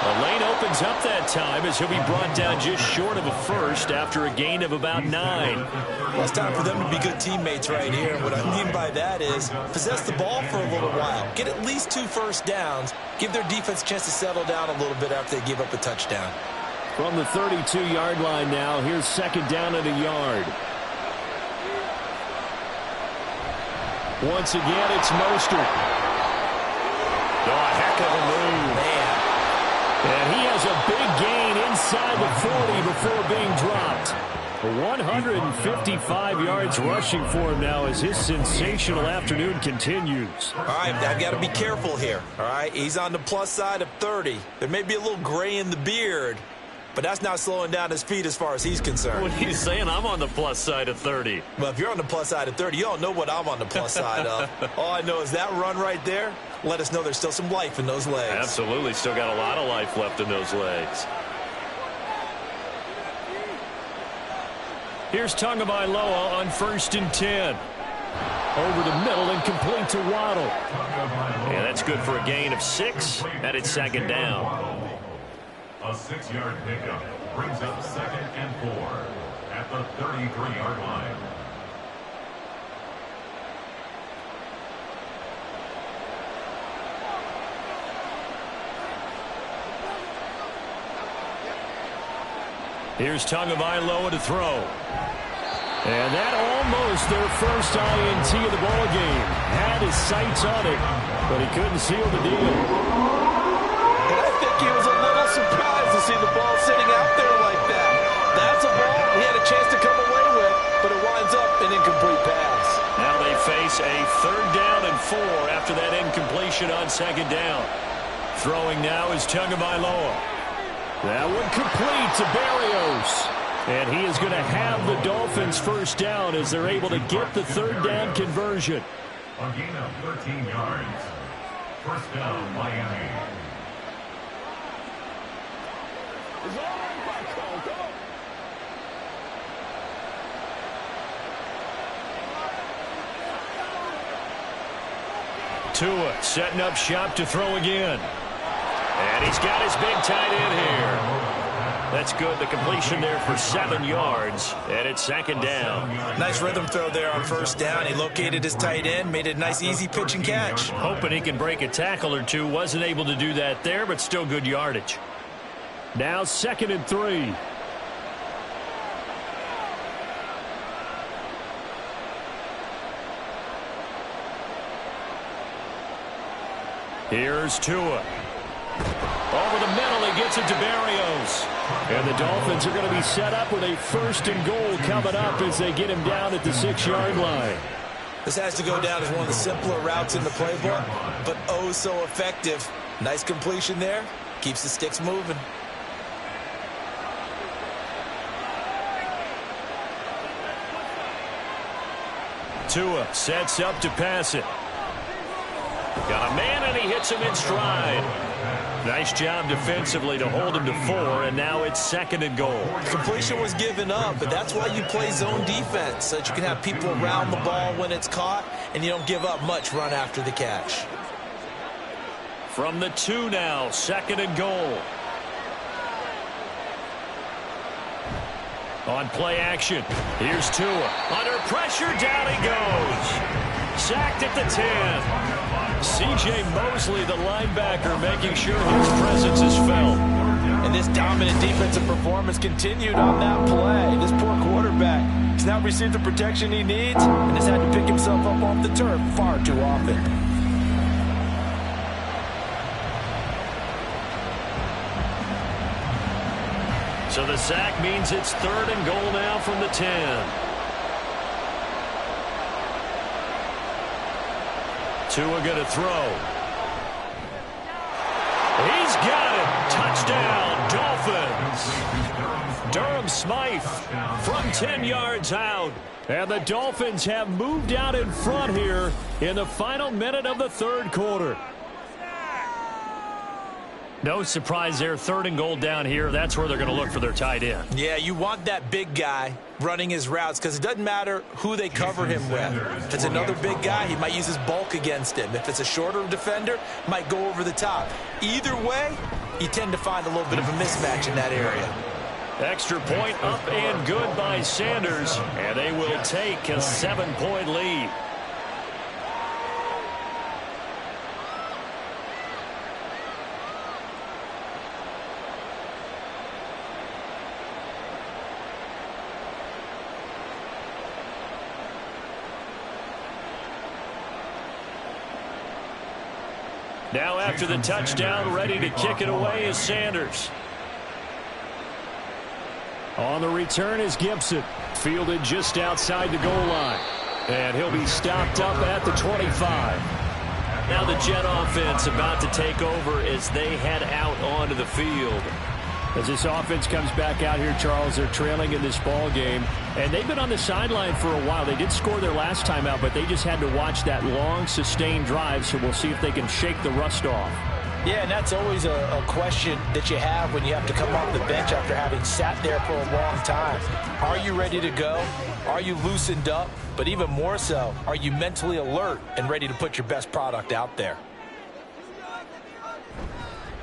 [SPEAKER 2] The lane opens up that time as he'll be brought down just short of a first after a gain of about 9.
[SPEAKER 5] Well, it's time for them to be good teammates right here. And what I mean by that is possess the ball for a little while. Get at least 2 first downs. Give their defense a chance to settle down a little bit after they give up a touchdown.
[SPEAKER 2] From the 32-yard line now, here's 2nd down and a yard. Once again, it's Mostert. Oh, a heck of a move.
[SPEAKER 5] Man.
[SPEAKER 2] And he has a big gain inside the 40 before being dropped. 155 yards rushing for him now as his sensational afternoon continues.
[SPEAKER 5] All right, I've got to be careful here. All right, he's on the plus side of 30. There may be a little gray in the beard, but that's not slowing down his feet as far as he's concerned.
[SPEAKER 2] What are you saying? I'm on the plus side of 30.
[SPEAKER 5] Well, if you're on the plus side of 30, you don't know what I'm on the plus side of. All I know is that run right there let us know there's still some life in those legs.
[SPEAKER 2] Absolutely. Still got a lot of life left in those legs. Here's Tagovailoa on 1st and 10. Over the middle and complete to Waddle. Yeah, that's good for a gain of 6, and it's 2nd down.
[SPEAKER 4] A 6-yard pickup brings up 2nd and 4 at the 33-yard line.
[SPEAKER 2] Here's Tagovailoa to throw. And that almost their first INT of the ball game. Had his sights on it, but he couldn't seal the deal.
[SPEAKER 5] And I think he was a little surprised to see the ball sitting out there like that. That's a ball he had a chance to come away with, but it winds up an incomplete pass.
[SPEAKER 2] Now they face a 3rd down and 4 after that incompletion on 2nd down. Throwing now is Tagovailoa. That one complete to Barrios. And he is going to have the Dolphins first down as they're able to get the 3rd down conversion.
[SPEAKER 4] A gain of 13 yards. First down, Miami.
[SPEAKER 2] Tua setting up shop to throw again. And he's got his big tight end here. That's good. The completion there for 7 yards, and it's 2nd down.
[SPEAKER 5] Nice rhythm throw there on 1st down. He located his tight end, made it a nice, easy pitch and catch.
[SPEAKER 2] Hoping he can break a tackle or two. Wasn't able to do that there, but still good yardage. Now 2nd and 3. Here's Tua. Over the middle, he gets it to Barrios. And the Dolphins are going to be set up with a 1st and goal coming up as they get him down at the 6-yard line.
[SPEAKER 5] This has to go down as one of the simpler routes in the playbook, but oh so effective. Nice completion there. Keeps the sticks moving.
[SPEAKER 2] Tua sets up to pass it. Got a man, and he hits him in stride. Nice job defensively to hold him to 4, and now it's 2nd and goal.
[SPEAKER 5] Completion was given up, but that's why you play zone defense, so that you can have people around the ball when it's caught, and you don't give up much run after the catch.
[SPEAKER 2] From the 2 now, 2nd and goal. On play action, here's Tua. Under pressure, down he goes. Sacked at the 10. C.J. Mosley, the linebacker, making sure his presence is felt.
[SPEAKER 5] And this dominant defensive performance continued on that play. This poor quarterback has now received the protection he needs and has had to pick himself up off the turf far too often.
[SPEAKER 2] So the sack means it's 3rd and goal now from the 10. Tua going to throw. He's got it. Touchdown, Dolphins. Durham Smythe from 10 yards out. And the Dolphins have moved out in front here in the final minute of the 3rd quarter. No surprise there. 3rd and goal down here. That's where they're going to look for their tight end.
[SPEAKER 5] Yeah, you want that big guy running his routes because it doesn't matter who they cover him with. If it's another big guy, he might use his bulk against him. If it's a shorter defender, might go over the top. Either way, you tend to find a little bit of a mismatch in that area.
[SPEAKER 2] Extra point up and good by Sanders, and they will take a 7-point lead. Now after the touchdown, ready to kick it away is Sanders. On the return is Gibson. Fielded just outside the goal line. And he'll be stopped up at the 25. Now the Jet offense about to take over as they head out onto the field. As this offense comes back out here, Charles, they're trailing in this ball game. And they've been on the sideline for a while. They did score their last time out, but they just had to watch that long, sustained drive. So we'll see if they can shake the rust off.
[SPEAKER 5] Yeah, and that's always a question that you have when you have to come off the bench after having sat there for a long time. Are you ready to go? Are you loosened up? But even more so, are you mentally alert and ready to put your best product out there?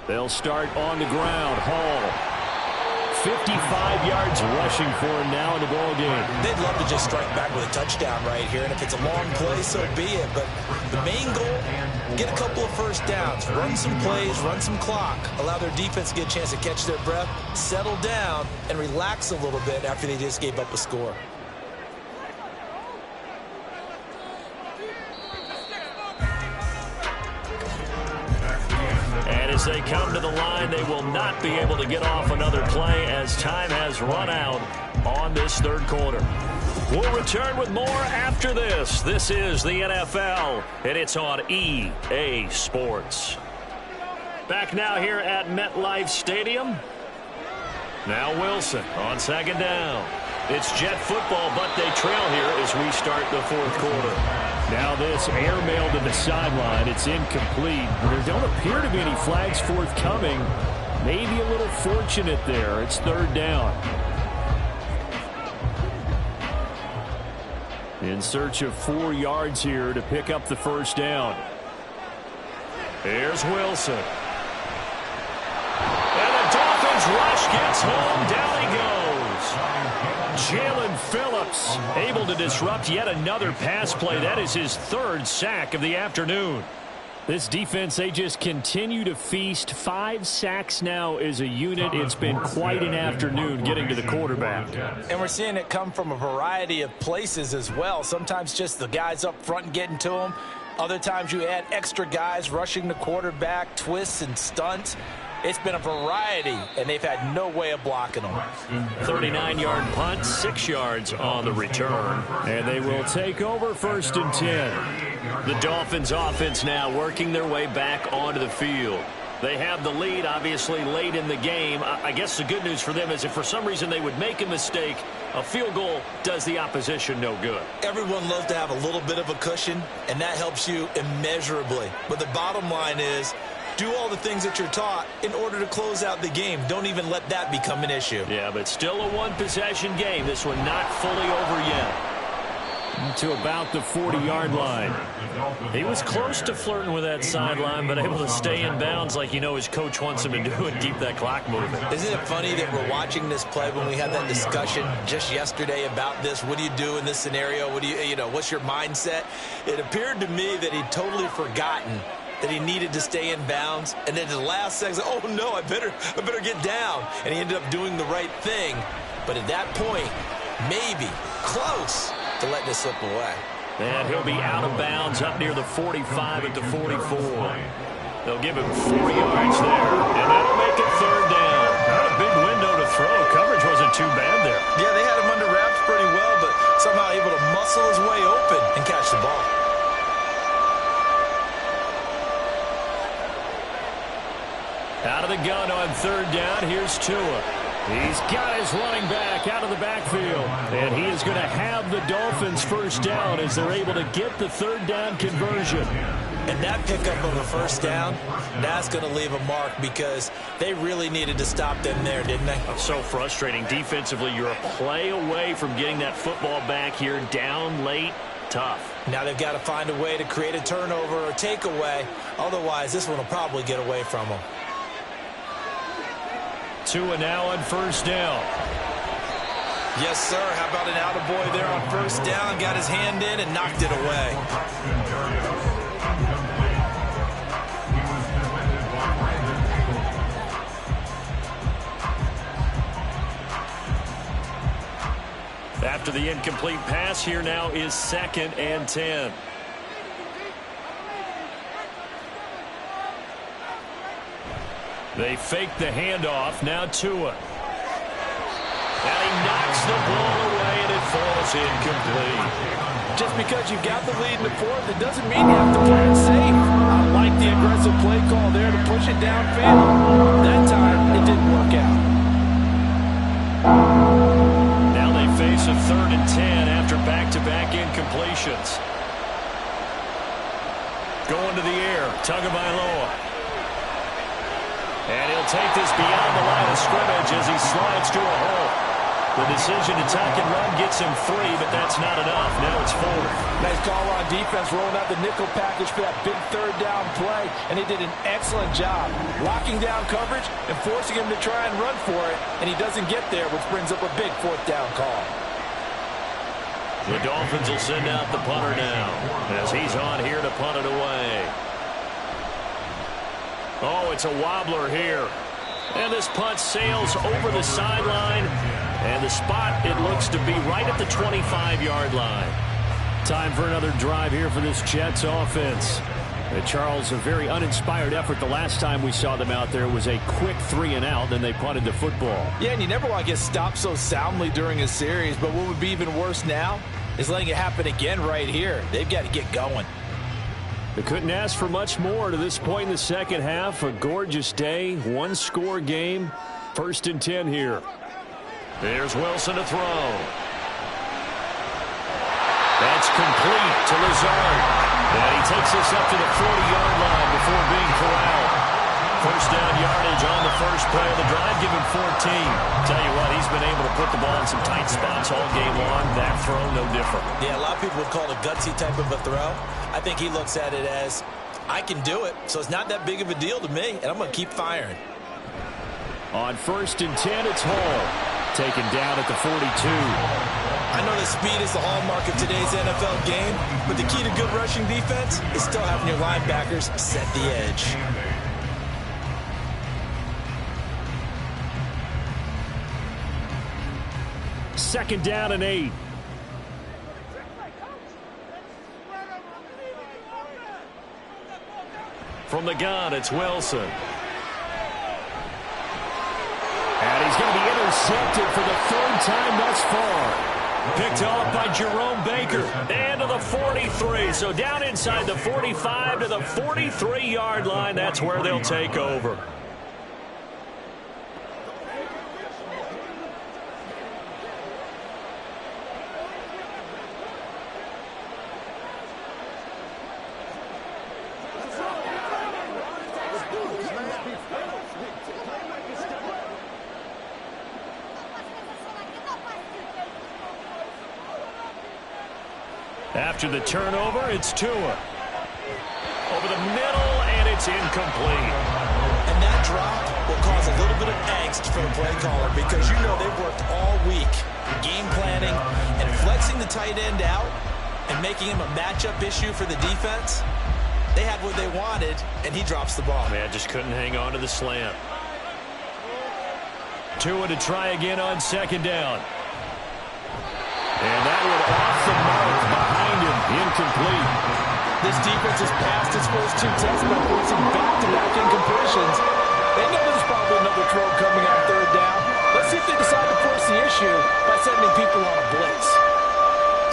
[SPEAKER 2] They'll start on the ground. Hall. 55 yards rushing for him now in the ball game.
[SPEAKER 5] They'd love to just strike back with a touchdown right here, and if it's a long play, so be it. But the main goal, get a couple of first downs, run some plays, run some clock, allow their defense to get a chance to catch their breath, settle down, and relax a little bit after they just gave up a score.
[SPEAKER 2] As they come to the line, they will not be able to get off another play as time has run out on this third quarter. We'll return with more after this. This is the NFL, and it's on EA Sports. Back now here at MetLife Stadium. Now Wilson on second down. It's Jet football, but they trail here as we start the fourth quarter. Now this airmail to the sideline. It's incomplete. There don't appear to be any flags forthcoming. Maybe a little fortunate there. It's third down. In search of 4 yards here to pick up the first down. Here's Wilson. And the Dolphins rush gets home. Down he goes. Jalen Phillips able to disrupt yet another pass play. That is his third sack of the afternoon. This defense, they just continue to feast. 5 sacks now as a unit. It's been quite an afternoon getting to the quarterback.
[SPEAKER 5] And we're seeing it come from a variety of places as well. Sometimes just the guys up front getting to him. Other times you add extra guys rushing the quarterback, twists and stunts. It's been a variety, and they've had no way of blocking them.
[SPEAKER 2] 39-yard punt, 6 yards on the return. And they will take over first and 10. The Dolphins offense now working their way back onto the field. They have the lead, obviously, late in the game. I guess the good news for them is if for some reason they would make a mistake, a field goal does the opposition no good.
[SPEAKER 5] Everyone loves to have a little bit of a cushion, and that helps you immeasurably. But the bottom line is, do all the things that you're taught in order to close out the game. Don't even let that become an issue.
[SPEAKER 2] Yeah, but still a one-possession game. This one not fully over yet. To about the 40-yard line. He was close to flirting with that sideline, but able to stay in bounds like you know his coach wants him to do and keep that clock moving.
[SPEAKER 5] Isn't it funny that we're watching this play when we had that discussion just yesterday about this? What do you do in this scenario? What do you know, what's your mindset? It appeared to me that he'd totally forgotten that he needed to stay in bounds, and then at the last second, oh no, I better get down. And he ended up doing the right thing. But at that point, maybe close to letting it slip away.
[SPEAKER 2] And he'll be out of bounds up near the 45 at the 44. They'll give him 4 yards there, and that'll make it third down. Not a big window to throw. Coverage wasn't too bad there.
[SPEAKER 5] Yeah, they had him under wraps pretty well, but somehow able to muscle his way open and catch the ball.
[SPEAKER 2] Out of the gun on third down, here's Tua. He's got his running back out of the backfield. And he is going to have the Dolphins first down as they're able to get the third down conversion.
[SPEAKER 5] And that pickup of a first down, that's going to leave a mark because they really needed to stop them there, didn't they?
[SPEAKER 2] So frustrating. Defensively, you're a play away from getting that football back here down late. Tough.
[SPEAKER 5] Now they've got to find a way to create a turnover or takeaway. Otherwise, this one will probably get away from them.
[SPEAKER 2] Tua now on first down.
[SPEAKER 5] Yes, sir. How about an attaboy there on first down? Got his hand in and knocked it away.
[SPEAKER 2] After the incomplete pass, here now is 2nd and 10. They fake the handoff. Now Tua. And he knocks the ball away, and it falls incomplete.
[SPEAKER 5] Just because you've got the lead in the fourth, it doesn't mean you have to play it safe. I like the aggressive play call there to push it downfield. That time, it didn't work out.
[SPEAKER 2] Now they face a 3rd and 10 after back-to-back incompletions. Going to the air. Tagovailoa. And he'll take this beyond the line of scrimmage as he slides to a hole. The decision to tuck and run gets him 3, but that's not enough. Now it's 4.
[SPEAKER 5] Nice call on defense, rolling out the nickel package for that big third down play, and he did an excellent job locking down coverage and forcing him to try and run for it, and he doesn't get there, which brings up a big fourth down call.
[SPEAKER 2] The Dolphins will send out the punter now as he's on here to punt it away. Oh, it's a wobbler here. And this punt sails over the sideline. And the spot, it looks to be right at the 25-yard line. Time for another drive here for this Jets offense. And Charles, a very uninspired effort. The last time we saw them out there was a quick 3-and-out, then they punted the football.
[SPEAKER 5] Yeah, and you never want to get stopped so soundly during a series, but what would be even worse now is letting it happen again right here. They've got to get going.
[SPEAKER 2] They couldn't ask for much more to this point in the second half. A gorgeous day, one-score game. 1st and 10 here. There's Wilson to throw. That's complete to Lazard. And he takes this up to the 40-yard line before being corralled. First down yardage on the first play of the drive, give him 14. Tell you what, he's been able to put the ball in some tight spots all game long. That throw, no different.
[SPEAKER 5] Yeah, a lot of people would call it a gutsy type of a throw. I think he looks at it as, I can do it, so it's not that big of a deal to me, and I'm going to keep firing.
[SPEAKER 2] On 1st and 10, it's Hall. Taken down at the 42.
[SPEAKER 5] I know that speed is the hallmark of today's NFL game, but the key to good rushing defense is still having your linebackers set the edge.
[SPEAKER 2] Second down and 8. From the gun, it's Wilson. And he's going to be intercepted for the 3rd time thus far. Picked off by Jerome Baker. And to the 43. So down inside the 45 to the 43-yard line. That's where they'll take over. After the turnover, it's Tua. Over the middle, and it's incomplete.
[SPEAKER 5] And that drop will cause a little bit of angst for the play caller because you know they've worked all week game planning and flexing the tight end out and making him a matchup issue for the defense. They had what they wanted, and he drops the ball.
[SPEAKER 2] Man, just couldn't hang on to the slant. Tua to try again on 2nd down. And that one off the mark behind him. Incomplete.
[SPEAKER 5] This defense has passed its first 2 tests by forcing back-to-back incompletions. They know there's probably another throw coming on 3rd down. Let's see if they decide to force the issue by sending people on a blitz.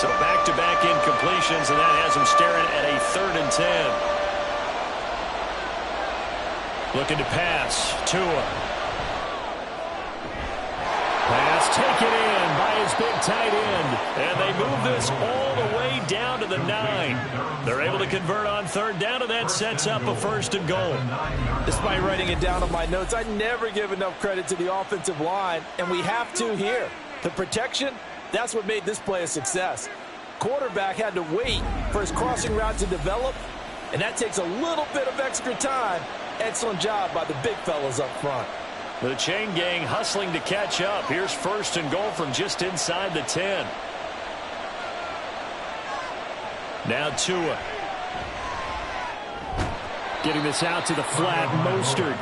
[SPEAKER 2] So back-to-back incompletions, and that has them staring at a 3rd and 10. Looking to pass. Tua. Pass taken in by his big tight end. And they move this all the way down to the 9. They're able to convert on 3rd down, and that sets up a 1st and goal.
[SPEAKER 5] Despite writing it down on my notes, I never give enough credit to the offensive line, and we have to here. The protection, that's what made this play a success. Quarterback had to wait for his crossing route to develop, and that takes a little bit of extra time. Excellent job by the big fellas up front.
[SPEAKER 2] The chain gang hustling to catch up. Here's 1st and goal from just inside the 10. Now Tua. Getting this out to the flat, Mostert.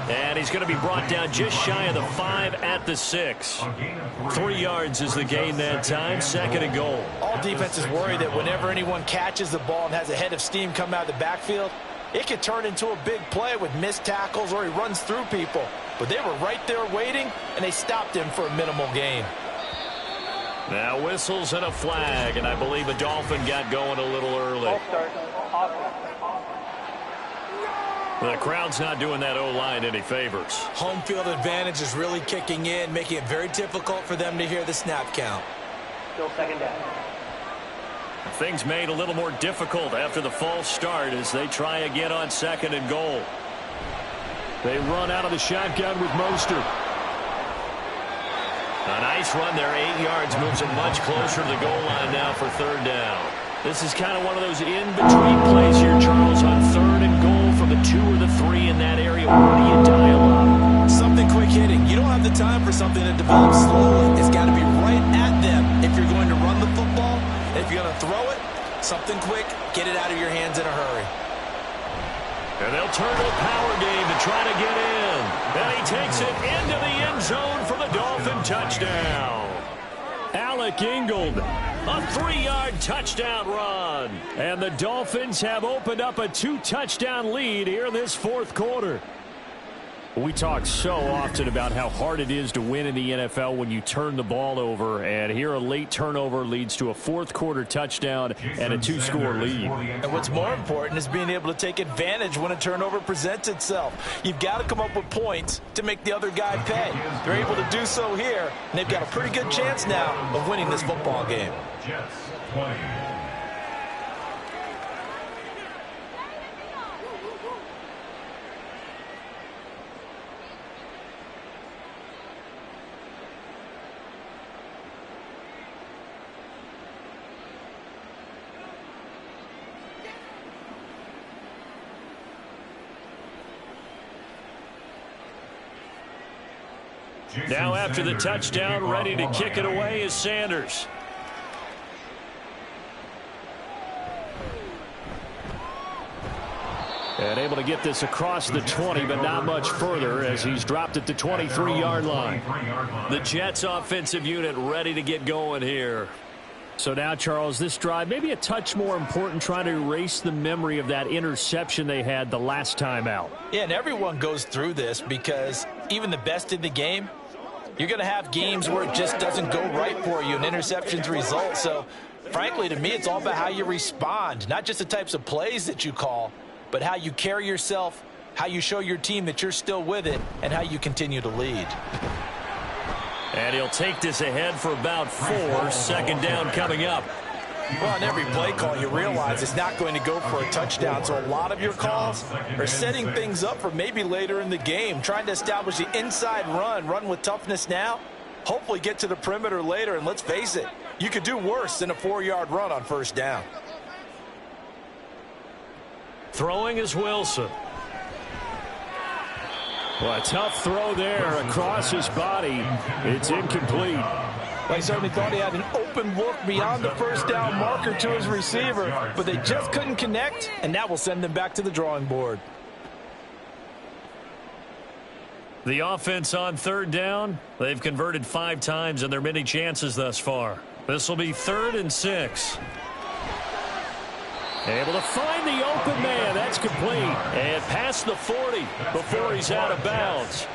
[SPEAKER 2] And he's going to be brought down just shy of the 5 at the 6. 3 yards is the gain that time. 2nd and goal.
[SPEAKER 5] All defenses worry that whenever anyone catches the ball and has a head of steam come out of the backfield, it could turn into a big play with missed tackles or he runs through people. But they were right there waiting, and they stopped him for a minimal gain.
[SPEAKER 2] Now whistles and a flag, and I believe a Dolphin got going a little early. The crowd's not doing that O-line any favors.
[SPEAKER 5] Home field advantage is really kicking in, making it very difficult for them to hear the snap count.
[SPEAKER 7] Still 2nd down.
[SPEAKER 2] Things made a little more difficult after the false start as they try again on 2nd and goal. They run out of the shotgun with Mostert.
[SPEAKER 7] A nice run there, 8 yards, moves them much closer to the goal line now for third down.
[SPEAKER 2] This is kind of one of those in-between plays here, Charles, on third and goal from the 2 or the 3 in that area. Where do you dial up?
[SPEAKER 5] Something quick hitting. You don't have the time for something that develops slowly. It's got to be right at them if you're going to run the football. And if you're going to throw it, something quick, get it out of your hands in a hurry.
[SPEAKER 2] And they'll turn to a power game to try to get in. And he takes it into the end zone for the Dolphin touchdown. Alec Ingold, a 3-yard touchdown run. And the Dolphins have opened up a 2-touchdown lead here in this fourth quarter. We talk so often about how hard it is to win in the NFL when you turn the ball over, and here a late turnover leads to a fourth-quarter touchdown and a 2-score lead.
[SPEAKER 5] And what's more important is being able to take advantage when a turnover presents itself. You've got to come up with points to make the other guy pay. They're able to do so here, and they've got a pretty good chance now of winning this football game.
[SPEAKER 4] Jets 20.
[SPEAKER 2] Now after the touchdown, ready to kick it away is Sanders. And able to get this across the 20, but not much further as he's dropped at the 23-yard line. The Jets offensive unit ready to get going here. So now, Charles, this drive maybe a touch more important, trying to erase the memory of that interception they had the last time out.
[SPEAKER 5] Yeah, and everyone goes through this because even the best in the game, you're going to have games where it just doesn't go right for you and interceptions result. So, frankly, to me, it's all about how you respond, not just the types of plays that you call, but how you carry yourself, how you show your team that you're still with it, and how you continue to lead.
[SPEAKER 2] And he'll take this ahead for about 4. Second down coming up.
[SPEAKER 5] Well, on every play call, you realize it's not going to go for a touchdown. So a lot of your calls are setting things up for maybe later in the game, trying to establish the inside run with toughness now, hopefully get to the perimeter later. And let's face it, you could do worse than a 4-yard run on first down.
[SPEAKER 2] Throwing is Wilson. Well, a tough throw there across his body. It's incomplete.
[SPEAKER 5] Well, he certainly thought he had an open look beyond the first down marker to his receiver, but they just couldn't connect, and that will send them back to the drawing board.
[SPEAKER 2] The offense on third down, they've converted 5 times in their many chances thus far. This will be 3rd and 6. Able to find the open man. That's complete. And past the 40 before he's out of bounds.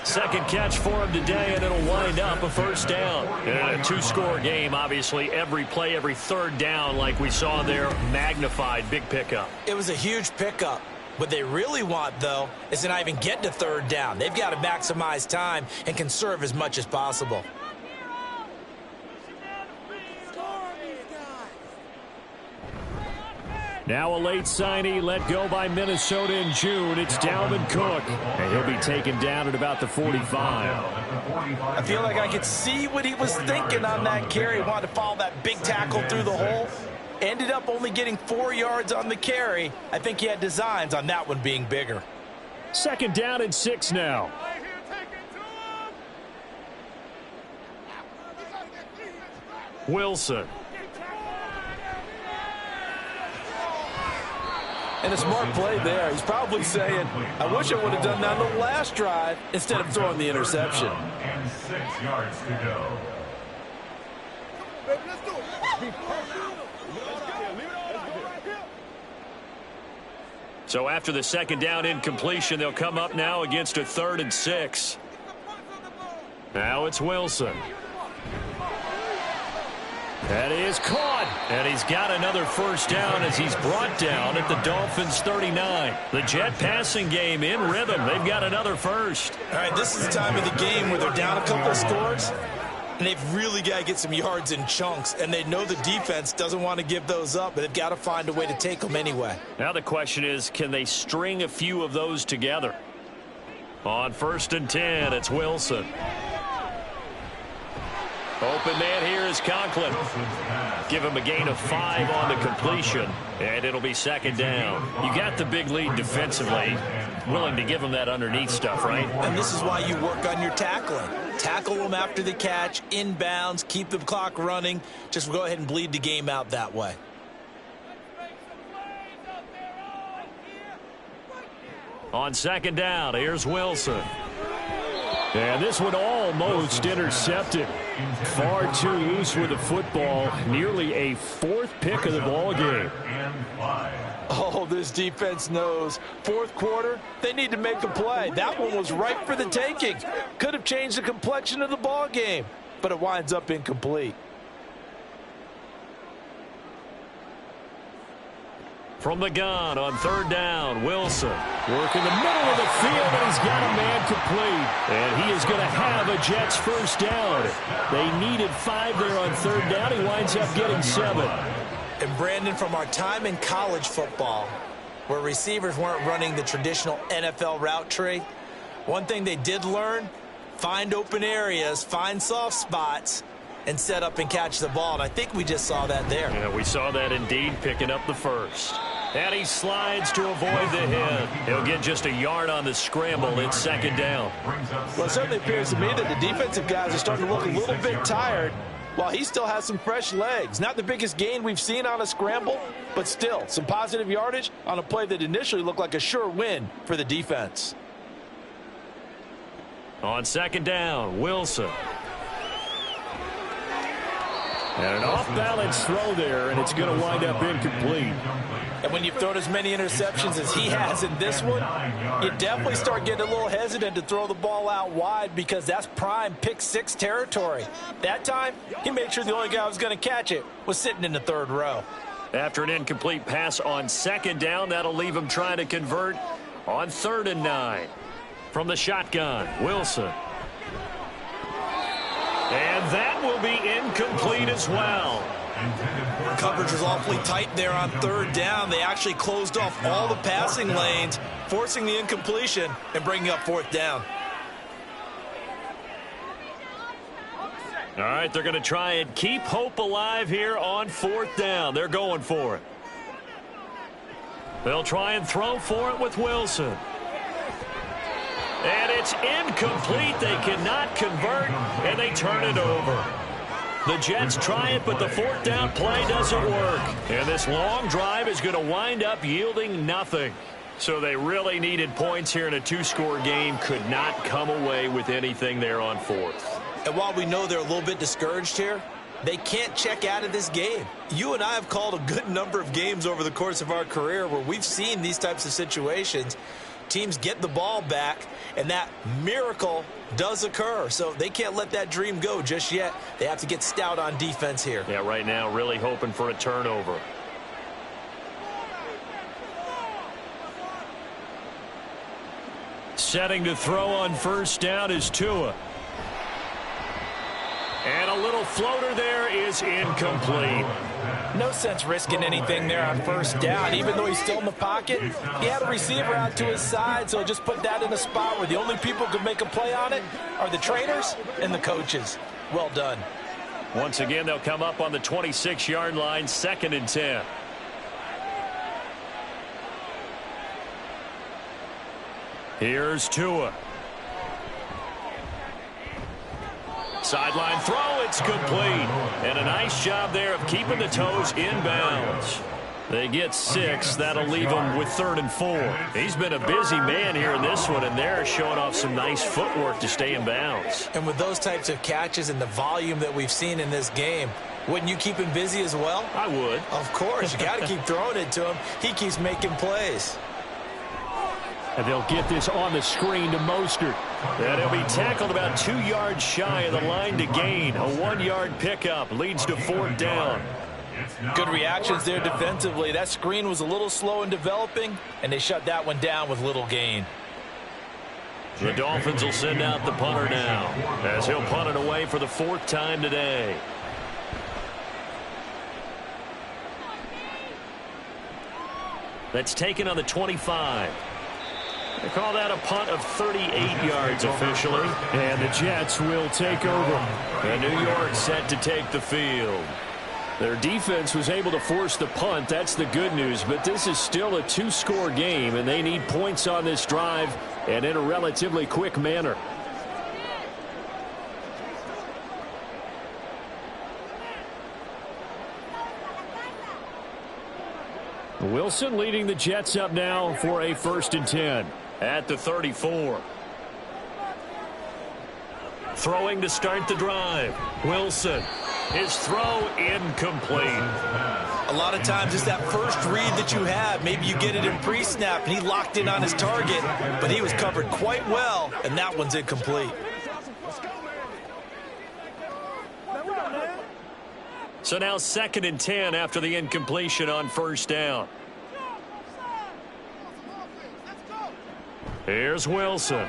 [SPEAKER 2] Second catch for him today, and it'll wind up a first down. And a 2-score game, obviously. Every play, every third down, like we saw there, magnified. Big pickup.
[SPEAKER 5] It was a huge pickup. What they really want, though, is to not even get to third down. They've got to maximize time and conserve as much as possible.
[SPEAKER 2] Now a late signee let go by Minnesota in June. It's Dalvin Cook, and he'll be taken down at about the 45.
[SPEAKER 5] I feel like I could see what he was thinking on that carry. He wanted to follow that big tackle through the hole. Ended up only getting 4 yards on the carry. I think he had designs on that one being bigger.
[SPEAKER 2] Second down and 6 now. Wilson.
[SPEAKER 5] And a smart play there. He's probably saying, I wish I would have done that on the last drive instead of throwing the interception.
[SPEAKER 4] And 6 yards to go.
[SPEAKER 2] So after the second down incompletion, they'll come up now against a 3rd and 6. Now it's Wilson. And he is caught, and he's got another first down as he's brought down at the Dolphins' 39. The Jet passing game in rhythm. They've got another first.
[SPEAKER 5] All right, this is the time of the game where they're down a couple of scores, and they've really got to get some yards in chunks, and they know the defense doesn't want to give those up, but they've got to find a way to take them anyway.
[SPEAKER 2] Now the question is, can they string a few of those together? On 1st and 10, it's Wilson. Open man here is Conklin. Give him a gain of 5 on the completion, and it'll be 2nd down. You got the big lead defensively. Willing to give him that underneath stuff, right?
[SPEAKER 5] And this is why you work on your tackling. Tackle them after the catch, inbounds, keep the clock running. Just go ahead and bleed the game out that way.
[SPEAKER 2] On 2nd down, here's Wilson. And this one almost intercepted. Far too loose with the football. Nearly a 4th pick of the ball game.
[SPEAKER 5] Oh, this defense knows. 4th quarter, they need to make a play. That one was ripe for the taking. Could have changed the complexion of the ball game, but it winds up incomplete.
[SPEAKER 2] From the gun on 3rd down, Wilson. Working the middle of the field, and he's got a man complete. And he is going to have a Jets 1st down. They needed 5 there on 3rd down. He winds up getting 7.
[SPEAKER 5] And Brandon, from our time in college football, where receivers weren't running the traditional NFL route tree, one thing they did learn, find open areas, find soft spots, and set up and catch the ball. And I think we just saw that there.
[SPEAKER 2] Yeah, we saw that indeed, picking up the 1st. And he slides to avoid the hit. He'll get just a yard on the scramble. It's 2nd down.
[SPEAKER 5] Well, it certainly appears to me that the defensive guys are starting to look a little bit tired, while he still has some fresh legs. Not the biggest gain we've seen on a scramble, but still some positive yardage on a play that initially looked like a sure win for the defense.
[SPEAKER 2] On 2nd down, Wilson. And an off-balance throw there, and it's going to wind up incomplete.
[SPEAKER 5] And when you've thrown as many interceptions as he has in this one, you definitely start getting a little hesitant to throw the ball out wide, because that's prime pick 6 territory. That time, he made sure the only guy who was going to catch it was sitting in the 3rd row.
[SPEAKER 2] After an incomplete pass on 2nd down, that'll leave him trying to convert on 3rd and 9. From the shotgun, Wilson. And that will be incomplete as well.
[SPEAKER 5] Coverage was awfully tight there on 3rd down. They actually closed off all the passing lanes, forcing the incompletion and bringing up 4th down.
[SPEAKER 2] All right, they're going to try and keep hope alive here on 4th down. They're going for it. They'll try and throw for it with Wilson. And it's incomplete. They cannot convert, and they turn it over. The Jets try it, but the 4th down play doesn't work. And this long drive is going to wind up yielding nothing. So they really needed points here in a 2-score game. Could not come away with anything there on 4th.
[SPEAKER 5] And while we know they're a little bit discouraged here, they can't check out of this game. You and I have called a good number of games over the course of our career where we've seen these types of situations. Teams get the ball back, and that miracle does occur. So they can't let that dream go just yet. They have to get stout on defense here.
[SPEAKER 2] Yeah, right now really hoping for a turnover. Setting to throw on 1st down is Tua. And a little floater there is incomplete.
[SPEAKER 5] No sense risking anything there on 1st down. Even though he's still in the pocket, he had a receiver out to his side, so just put that in a spot where the only people who can make a play on it are the trainers and the coaches. Well done.
[SPEAKER 2] Once again, they'll come up on the 26-yard line, 2nd and 10. Here's Tua. Sideline throw, it's complete. And a nice job there of keeping the toes inbounds. They get 6. That'll leave them with 3rd and 4. He's been a busy man here in this one, and they're showing off some nice footwork to stay in bounds.
[SPEAKER 5] And with those types of catches and the volume that we've seen in this game, wouldn't you keep him busy as well?
[SPEAKER 2] I would.
[SPEAKER 5] Of course. You got to keep throwing it to him. He keeps making plays.
[SPEAKER 2] And they'll get this on the screen to Mostert. And he'll be tackled about 2 yards shy of the line to gain. A 1-yard pickup leads to 4th down.
[SPEAKER 5] Good reactions there defensively. That screen was a little slow in developing, and they shut that one down with little gain.
[SPEAKER 2] The Dolphins will send out the punter now, as he'll punt it away for the 4th time today. That's taken on the 25. They call that a punt of 38 yards officially. And the Jets will take over. And New York set to take the field. Their defense was able to force the punt. That's the good news. But this is still a 2-score game, and they need points on this drive and in a relatively quick manner. Wilson leading the Jets up now for a 1st and 10 at the 34. Throwing to start the drive. Wilson. His throw incomplete.
[SPEAKER 5] A lot of times it's that first read that you have. Maybe you get it in pre-snap, and he locked in on his target, but he was covered quite well, and that one's incomplete.
[SPEAKER 2] So now 2nd and 10 after the incompletion on 1st down. Here's Wilson.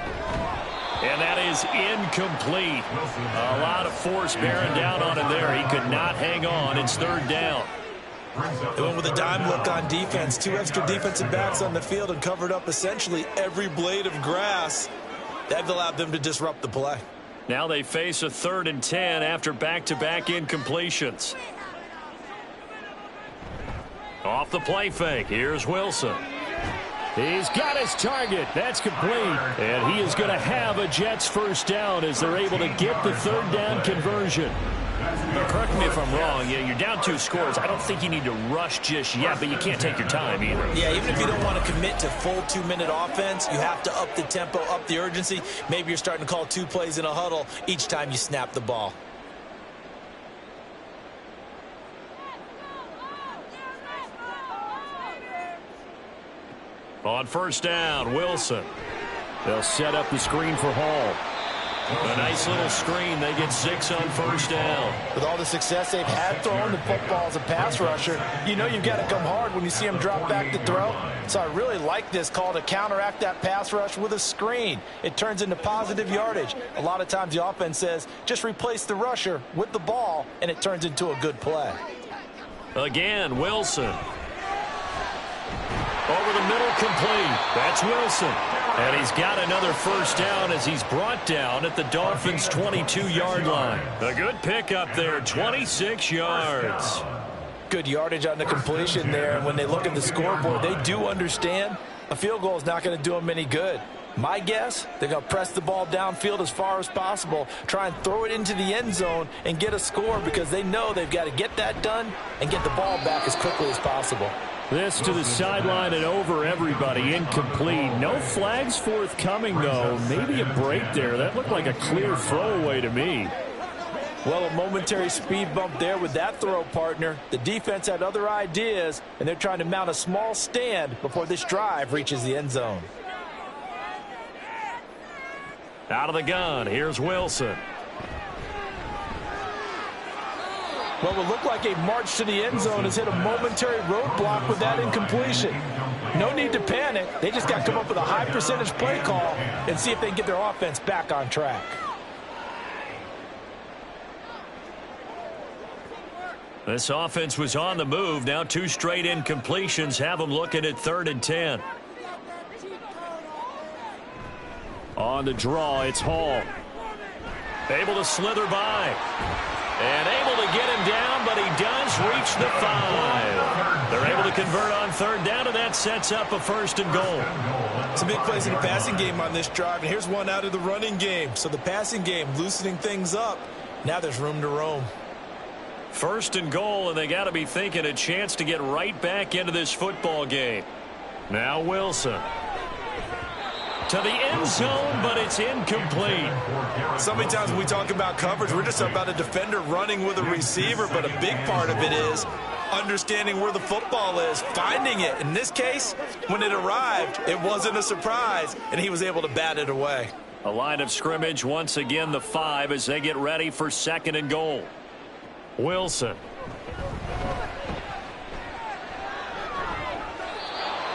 [SPEAKER 2] And that is incomplete. A lot of force bearing down on him there. He could not hang on. It's 3rd down.
[SPEAKER 5] They went with a dime look on defense. 2 extra defensive backs on the field and covered up essentially every blade of grass. That allowed them to disrupt the play.
[SPEAKER 2] Now they face a 3rd and 10 after back-to-back incompletions. Off the play fake. Here's Wilson. He's got his target. That's complete. And he is going to have a Jets 1st down as they're able to get the 3rd down conversion.
[SPEAKER 7] But correct me if I'm wrong. Yeah, you're down 2 scores. I don't think you need to rush just yet, but you can't take your time either.
[SPEAKER 5] Yeah, even if you don't want to commit to full 2-minute offense, you have to up the tempo, up the urgency. Maybe you're starting to call 2 plays in a huddle each time you snap the ball.
[SPEAKER 2] On 1st down, Wilson. They'll set up the screen for Hall. A nice little screen. They get 6 on 1st down.
[SPEAKER 3] With all the success they've had throwing the football as a pass rusher, you know you've got to come hard when you see them drop back to throw. So I really like this call to counteract that pass rush with a screen. It turns into positive yardage. A lot of times the offense says, just replace the rusher with the ball, and it turns into a good play.
[SPEAKER 2] Again, Wilson. Over the middle, complete. That's Wilson. And he's got another 1st down as he's brought down at the Dolphins' 22-yard line. A good pickup there, 26 yards.
[SPEAKER 3] Good yardage on the completion there. And when they look at the scoreboard, they do understand a field goal is not going to do them any good. My guess, they're going to press the ball downfield as far as possible, try and throw it into the end zone and get a score because they know they've got to get that done and get the ball back as quickly as possible.
[SPEAKER 2] This to the sideline and over everybody. Incomplete. No flags forthcoming, though. Maybe a break there. That looked like a clear throwaway to me.
[SPEAKER 3] Well, a momentary speed bump there with that throw, partner. The defense had other ideas, and they're trying to mount a small stand before this drive reaches the end zone.
[SPEAKER 2] Out of the gun, here's Wilson.
[SPEAKER 3] Well, it looked like a march to the end zone has hit a momentary roadblock with that incompletion. No need to panic. They just got to come up with a high percentage play call and see if they can get their offense back on track.
[SPEAKER 2] This offense was on the move. Now 2 straight incompletions have them looking at 3rd and 10. On the draw, it's Hall. Able to slither by. And able to get him down, but he does reach the 5. They're able to convert on 3rd down, and that sets up a 1st and goal.
[SPEAKER 5] Some big plays in the passing game on this drive, and here's one out of the running game. So the passing game loosening things up. Now there's room to roam.
[SPEAKER 2] 1st and goal, and they got to be thinking a chance to get right back into this football game. Now Wilson. To the end zone, but it's incomplete.
[SPEAKER 5] So many times when we talk about coverage, we're just about a defender running with a receiver, but a big part of it is understanding where the football is, finding it. In this case, when it arrived, it wasn't a surprise, and he was able to bat it away.
[SPEAKER 2] A line of scrimmage, once again the 5 as they get ready for 2nd and goal. Wilson.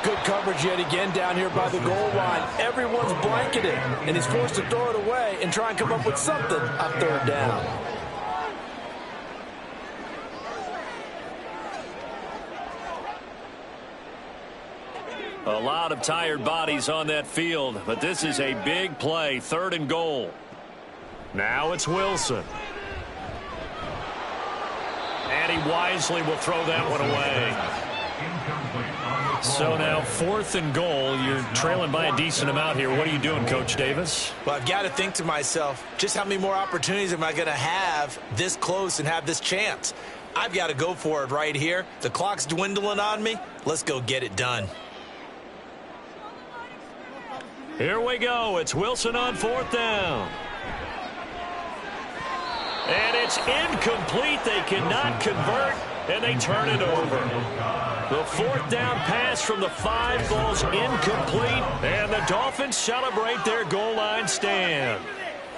[SPEAKER 3] Good coverage yet again down here by the goal line. Everyone's blanketed, and he's forced to throw it away and try and come up with something on 3rd down.
[SPEAKER 2] A lot of tired bodies on that field, but this is a big play, 3rd and goal. Now it's Wilson. And he wisely will throw that one away. So now 4th and goal. You're trailing by a decent amount here. What are you doing, Coach Davis?
[SPEAKER 5] Well, I've got to think to myself, just how many more opportunities am I going to have this close and have this chance? I've got to go for it right here. The clock's dwindling on me. Let's go get it done.
[SPEAKER 2] Here we go. It's Wilson on 4th down. And it's incomplete. They cannot convert, and they turn it over. The 4th down pass from the 5 goes incomplete, and the Dolphins celebrate their goal line stand.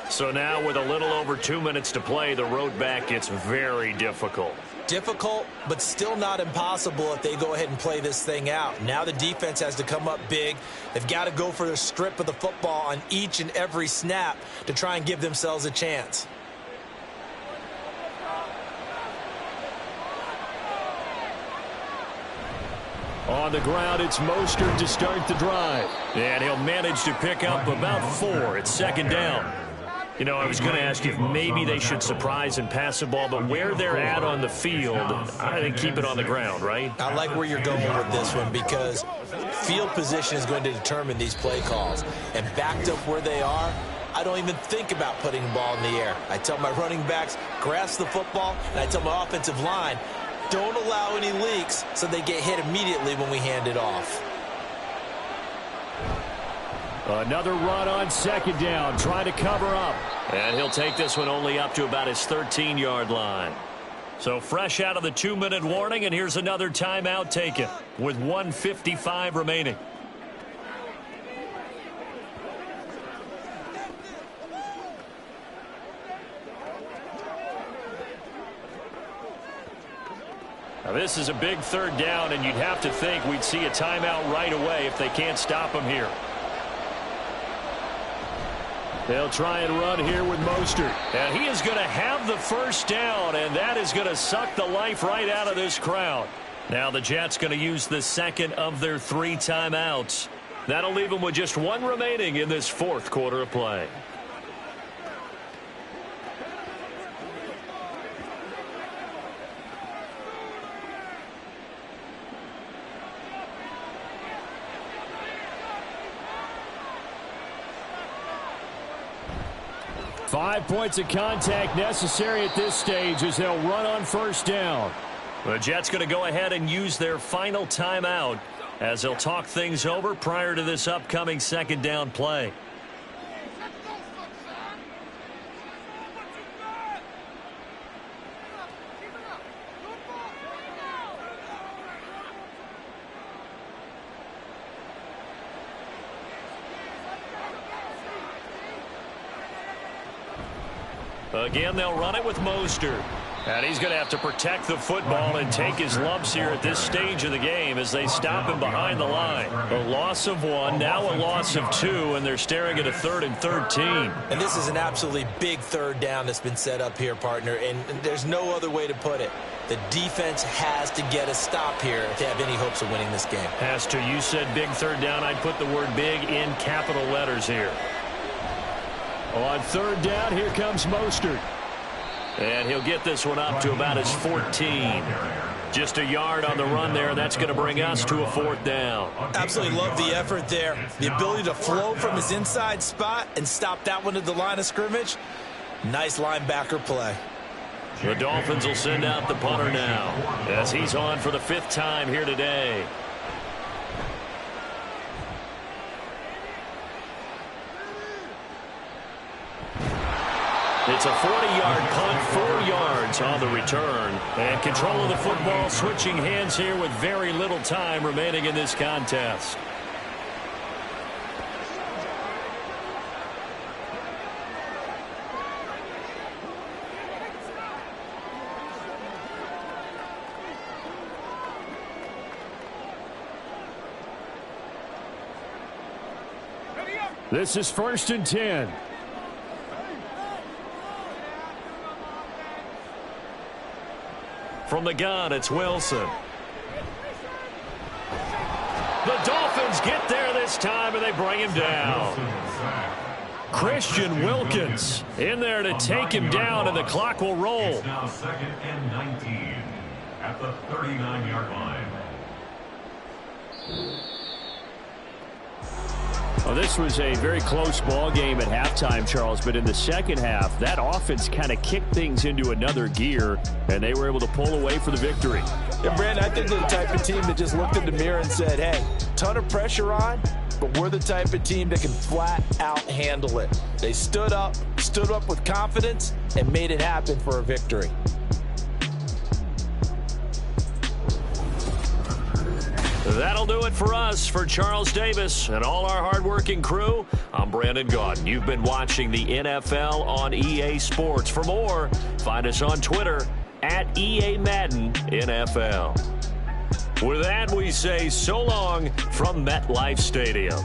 [SPEAKER 2] So now with a little over 2 minutes to play, the road back gets very difficult.
[SPEAKER 5] Difficult, but still not impossible if they go ahead and play this thing out. Now the defense has to come up big. They've got to go for the strip of the football on each and every snap to try and give themselves a chance.
[SPEAKER 2] On the ground, it's Mostert to start the drive. And he'll manage to pick up about 4. It's 2nd down. You know, I was going to ask you if maybe they should surprise and pass the ball, but where they're at on the field, I think keep it on the ground, right?
[SPEAKER 5] I like where you're going with this one because field position is going to determine these play calls. And backed up where they are, I don't even think about putting the ball in the air. I tell my running backs, grasp the football, and I tell my offensive line, don't allow any leaks so they get hit immediately when we hand it off.
[SPEAKER 2] Another run on 2nd down, trying to cover up. And he'll take this one only up to about his 13-yard line. So fresh out of the 2-minute warning, and here's another timeout taken with 1:55 remaining. Now this is a big 3rd down, and you'd have to think we'd see a timeout right away if they can't stop him here. They'll try and run here with Mostert. And he is going to have the 1st down, and that is going to suck the life right out of this crowd. Now the Jets going to use the 2nd of their 3 timeouts. That'll leave them with just 1 remaining in this 4th quarter of play. Five points of contact necessary at this stage as they'll run on 1st down. The Jets going to go ahead and use their final timeout as they'll talk things over prior to this upcoming 2nd down play. Again, they'll run it with Mostert. And he's going to have to protect the football and take his lumps here at this stage of the game as they stop him behind the line. A loss of 1, now a loss of 2, and they're staring at a 3rd and 13.
[SPEAKER 5] And this is an absolutely big 3rd down that's been set up here, partner, and there's no other way to put it. The defense has to get a stop here if they have any hopes of winning this game.
[SPEAKER 2] Has to. You said big 3rd down. I'd put the word big in capital letters here. On 3rd down, here comes Mostert. And he'll get this one up to about his 14. Just a yard on the run there, and that's going to bring us to a 4th down.
[SPEAKER 5] Absolutely love the effort there. The ability to flow from his inside spot and stop that one at the line of scrimmage. Nice linebacker play.
[SPEAKER 2] The Dolphins will send out the punter now as he's on for the 5th time here today. It's a 40-yard punt, 4 yards on the return. And control of the football switching hands here with very little time remaining in this contest. This is 1st and 10. From the gun, it's Wilson. The Dolphins get there this time, and they bring him down. Christian Wilkins in there to take him down, and the clock will roll.
[SPEAKER 4] It's now 2nd and 19 at the 39-yard line.
[SPEAKER 2] Well, this was a very close ball game at halftime, Charles, but in the second half, that offense kind of kicked things into another gear, and they were able to pull away for the victory.
[SPEAKER 3] And, Brandon, I think they're the type of team that just looked in the mirror and said, hey, ton of pressure on, but we're the type of team that can flat out handle it. They stood up with confidence, and made it happen for a victory.
[SPEAKER 2] That'll do it for us. For Charles Davis and all our hardworking crew, I'm Brandon Gaudin. You've been watching the NFL on EA Sports. For more, find us on Twitter at EA Madden NFL. With that, we say so long from MetLife Stadium.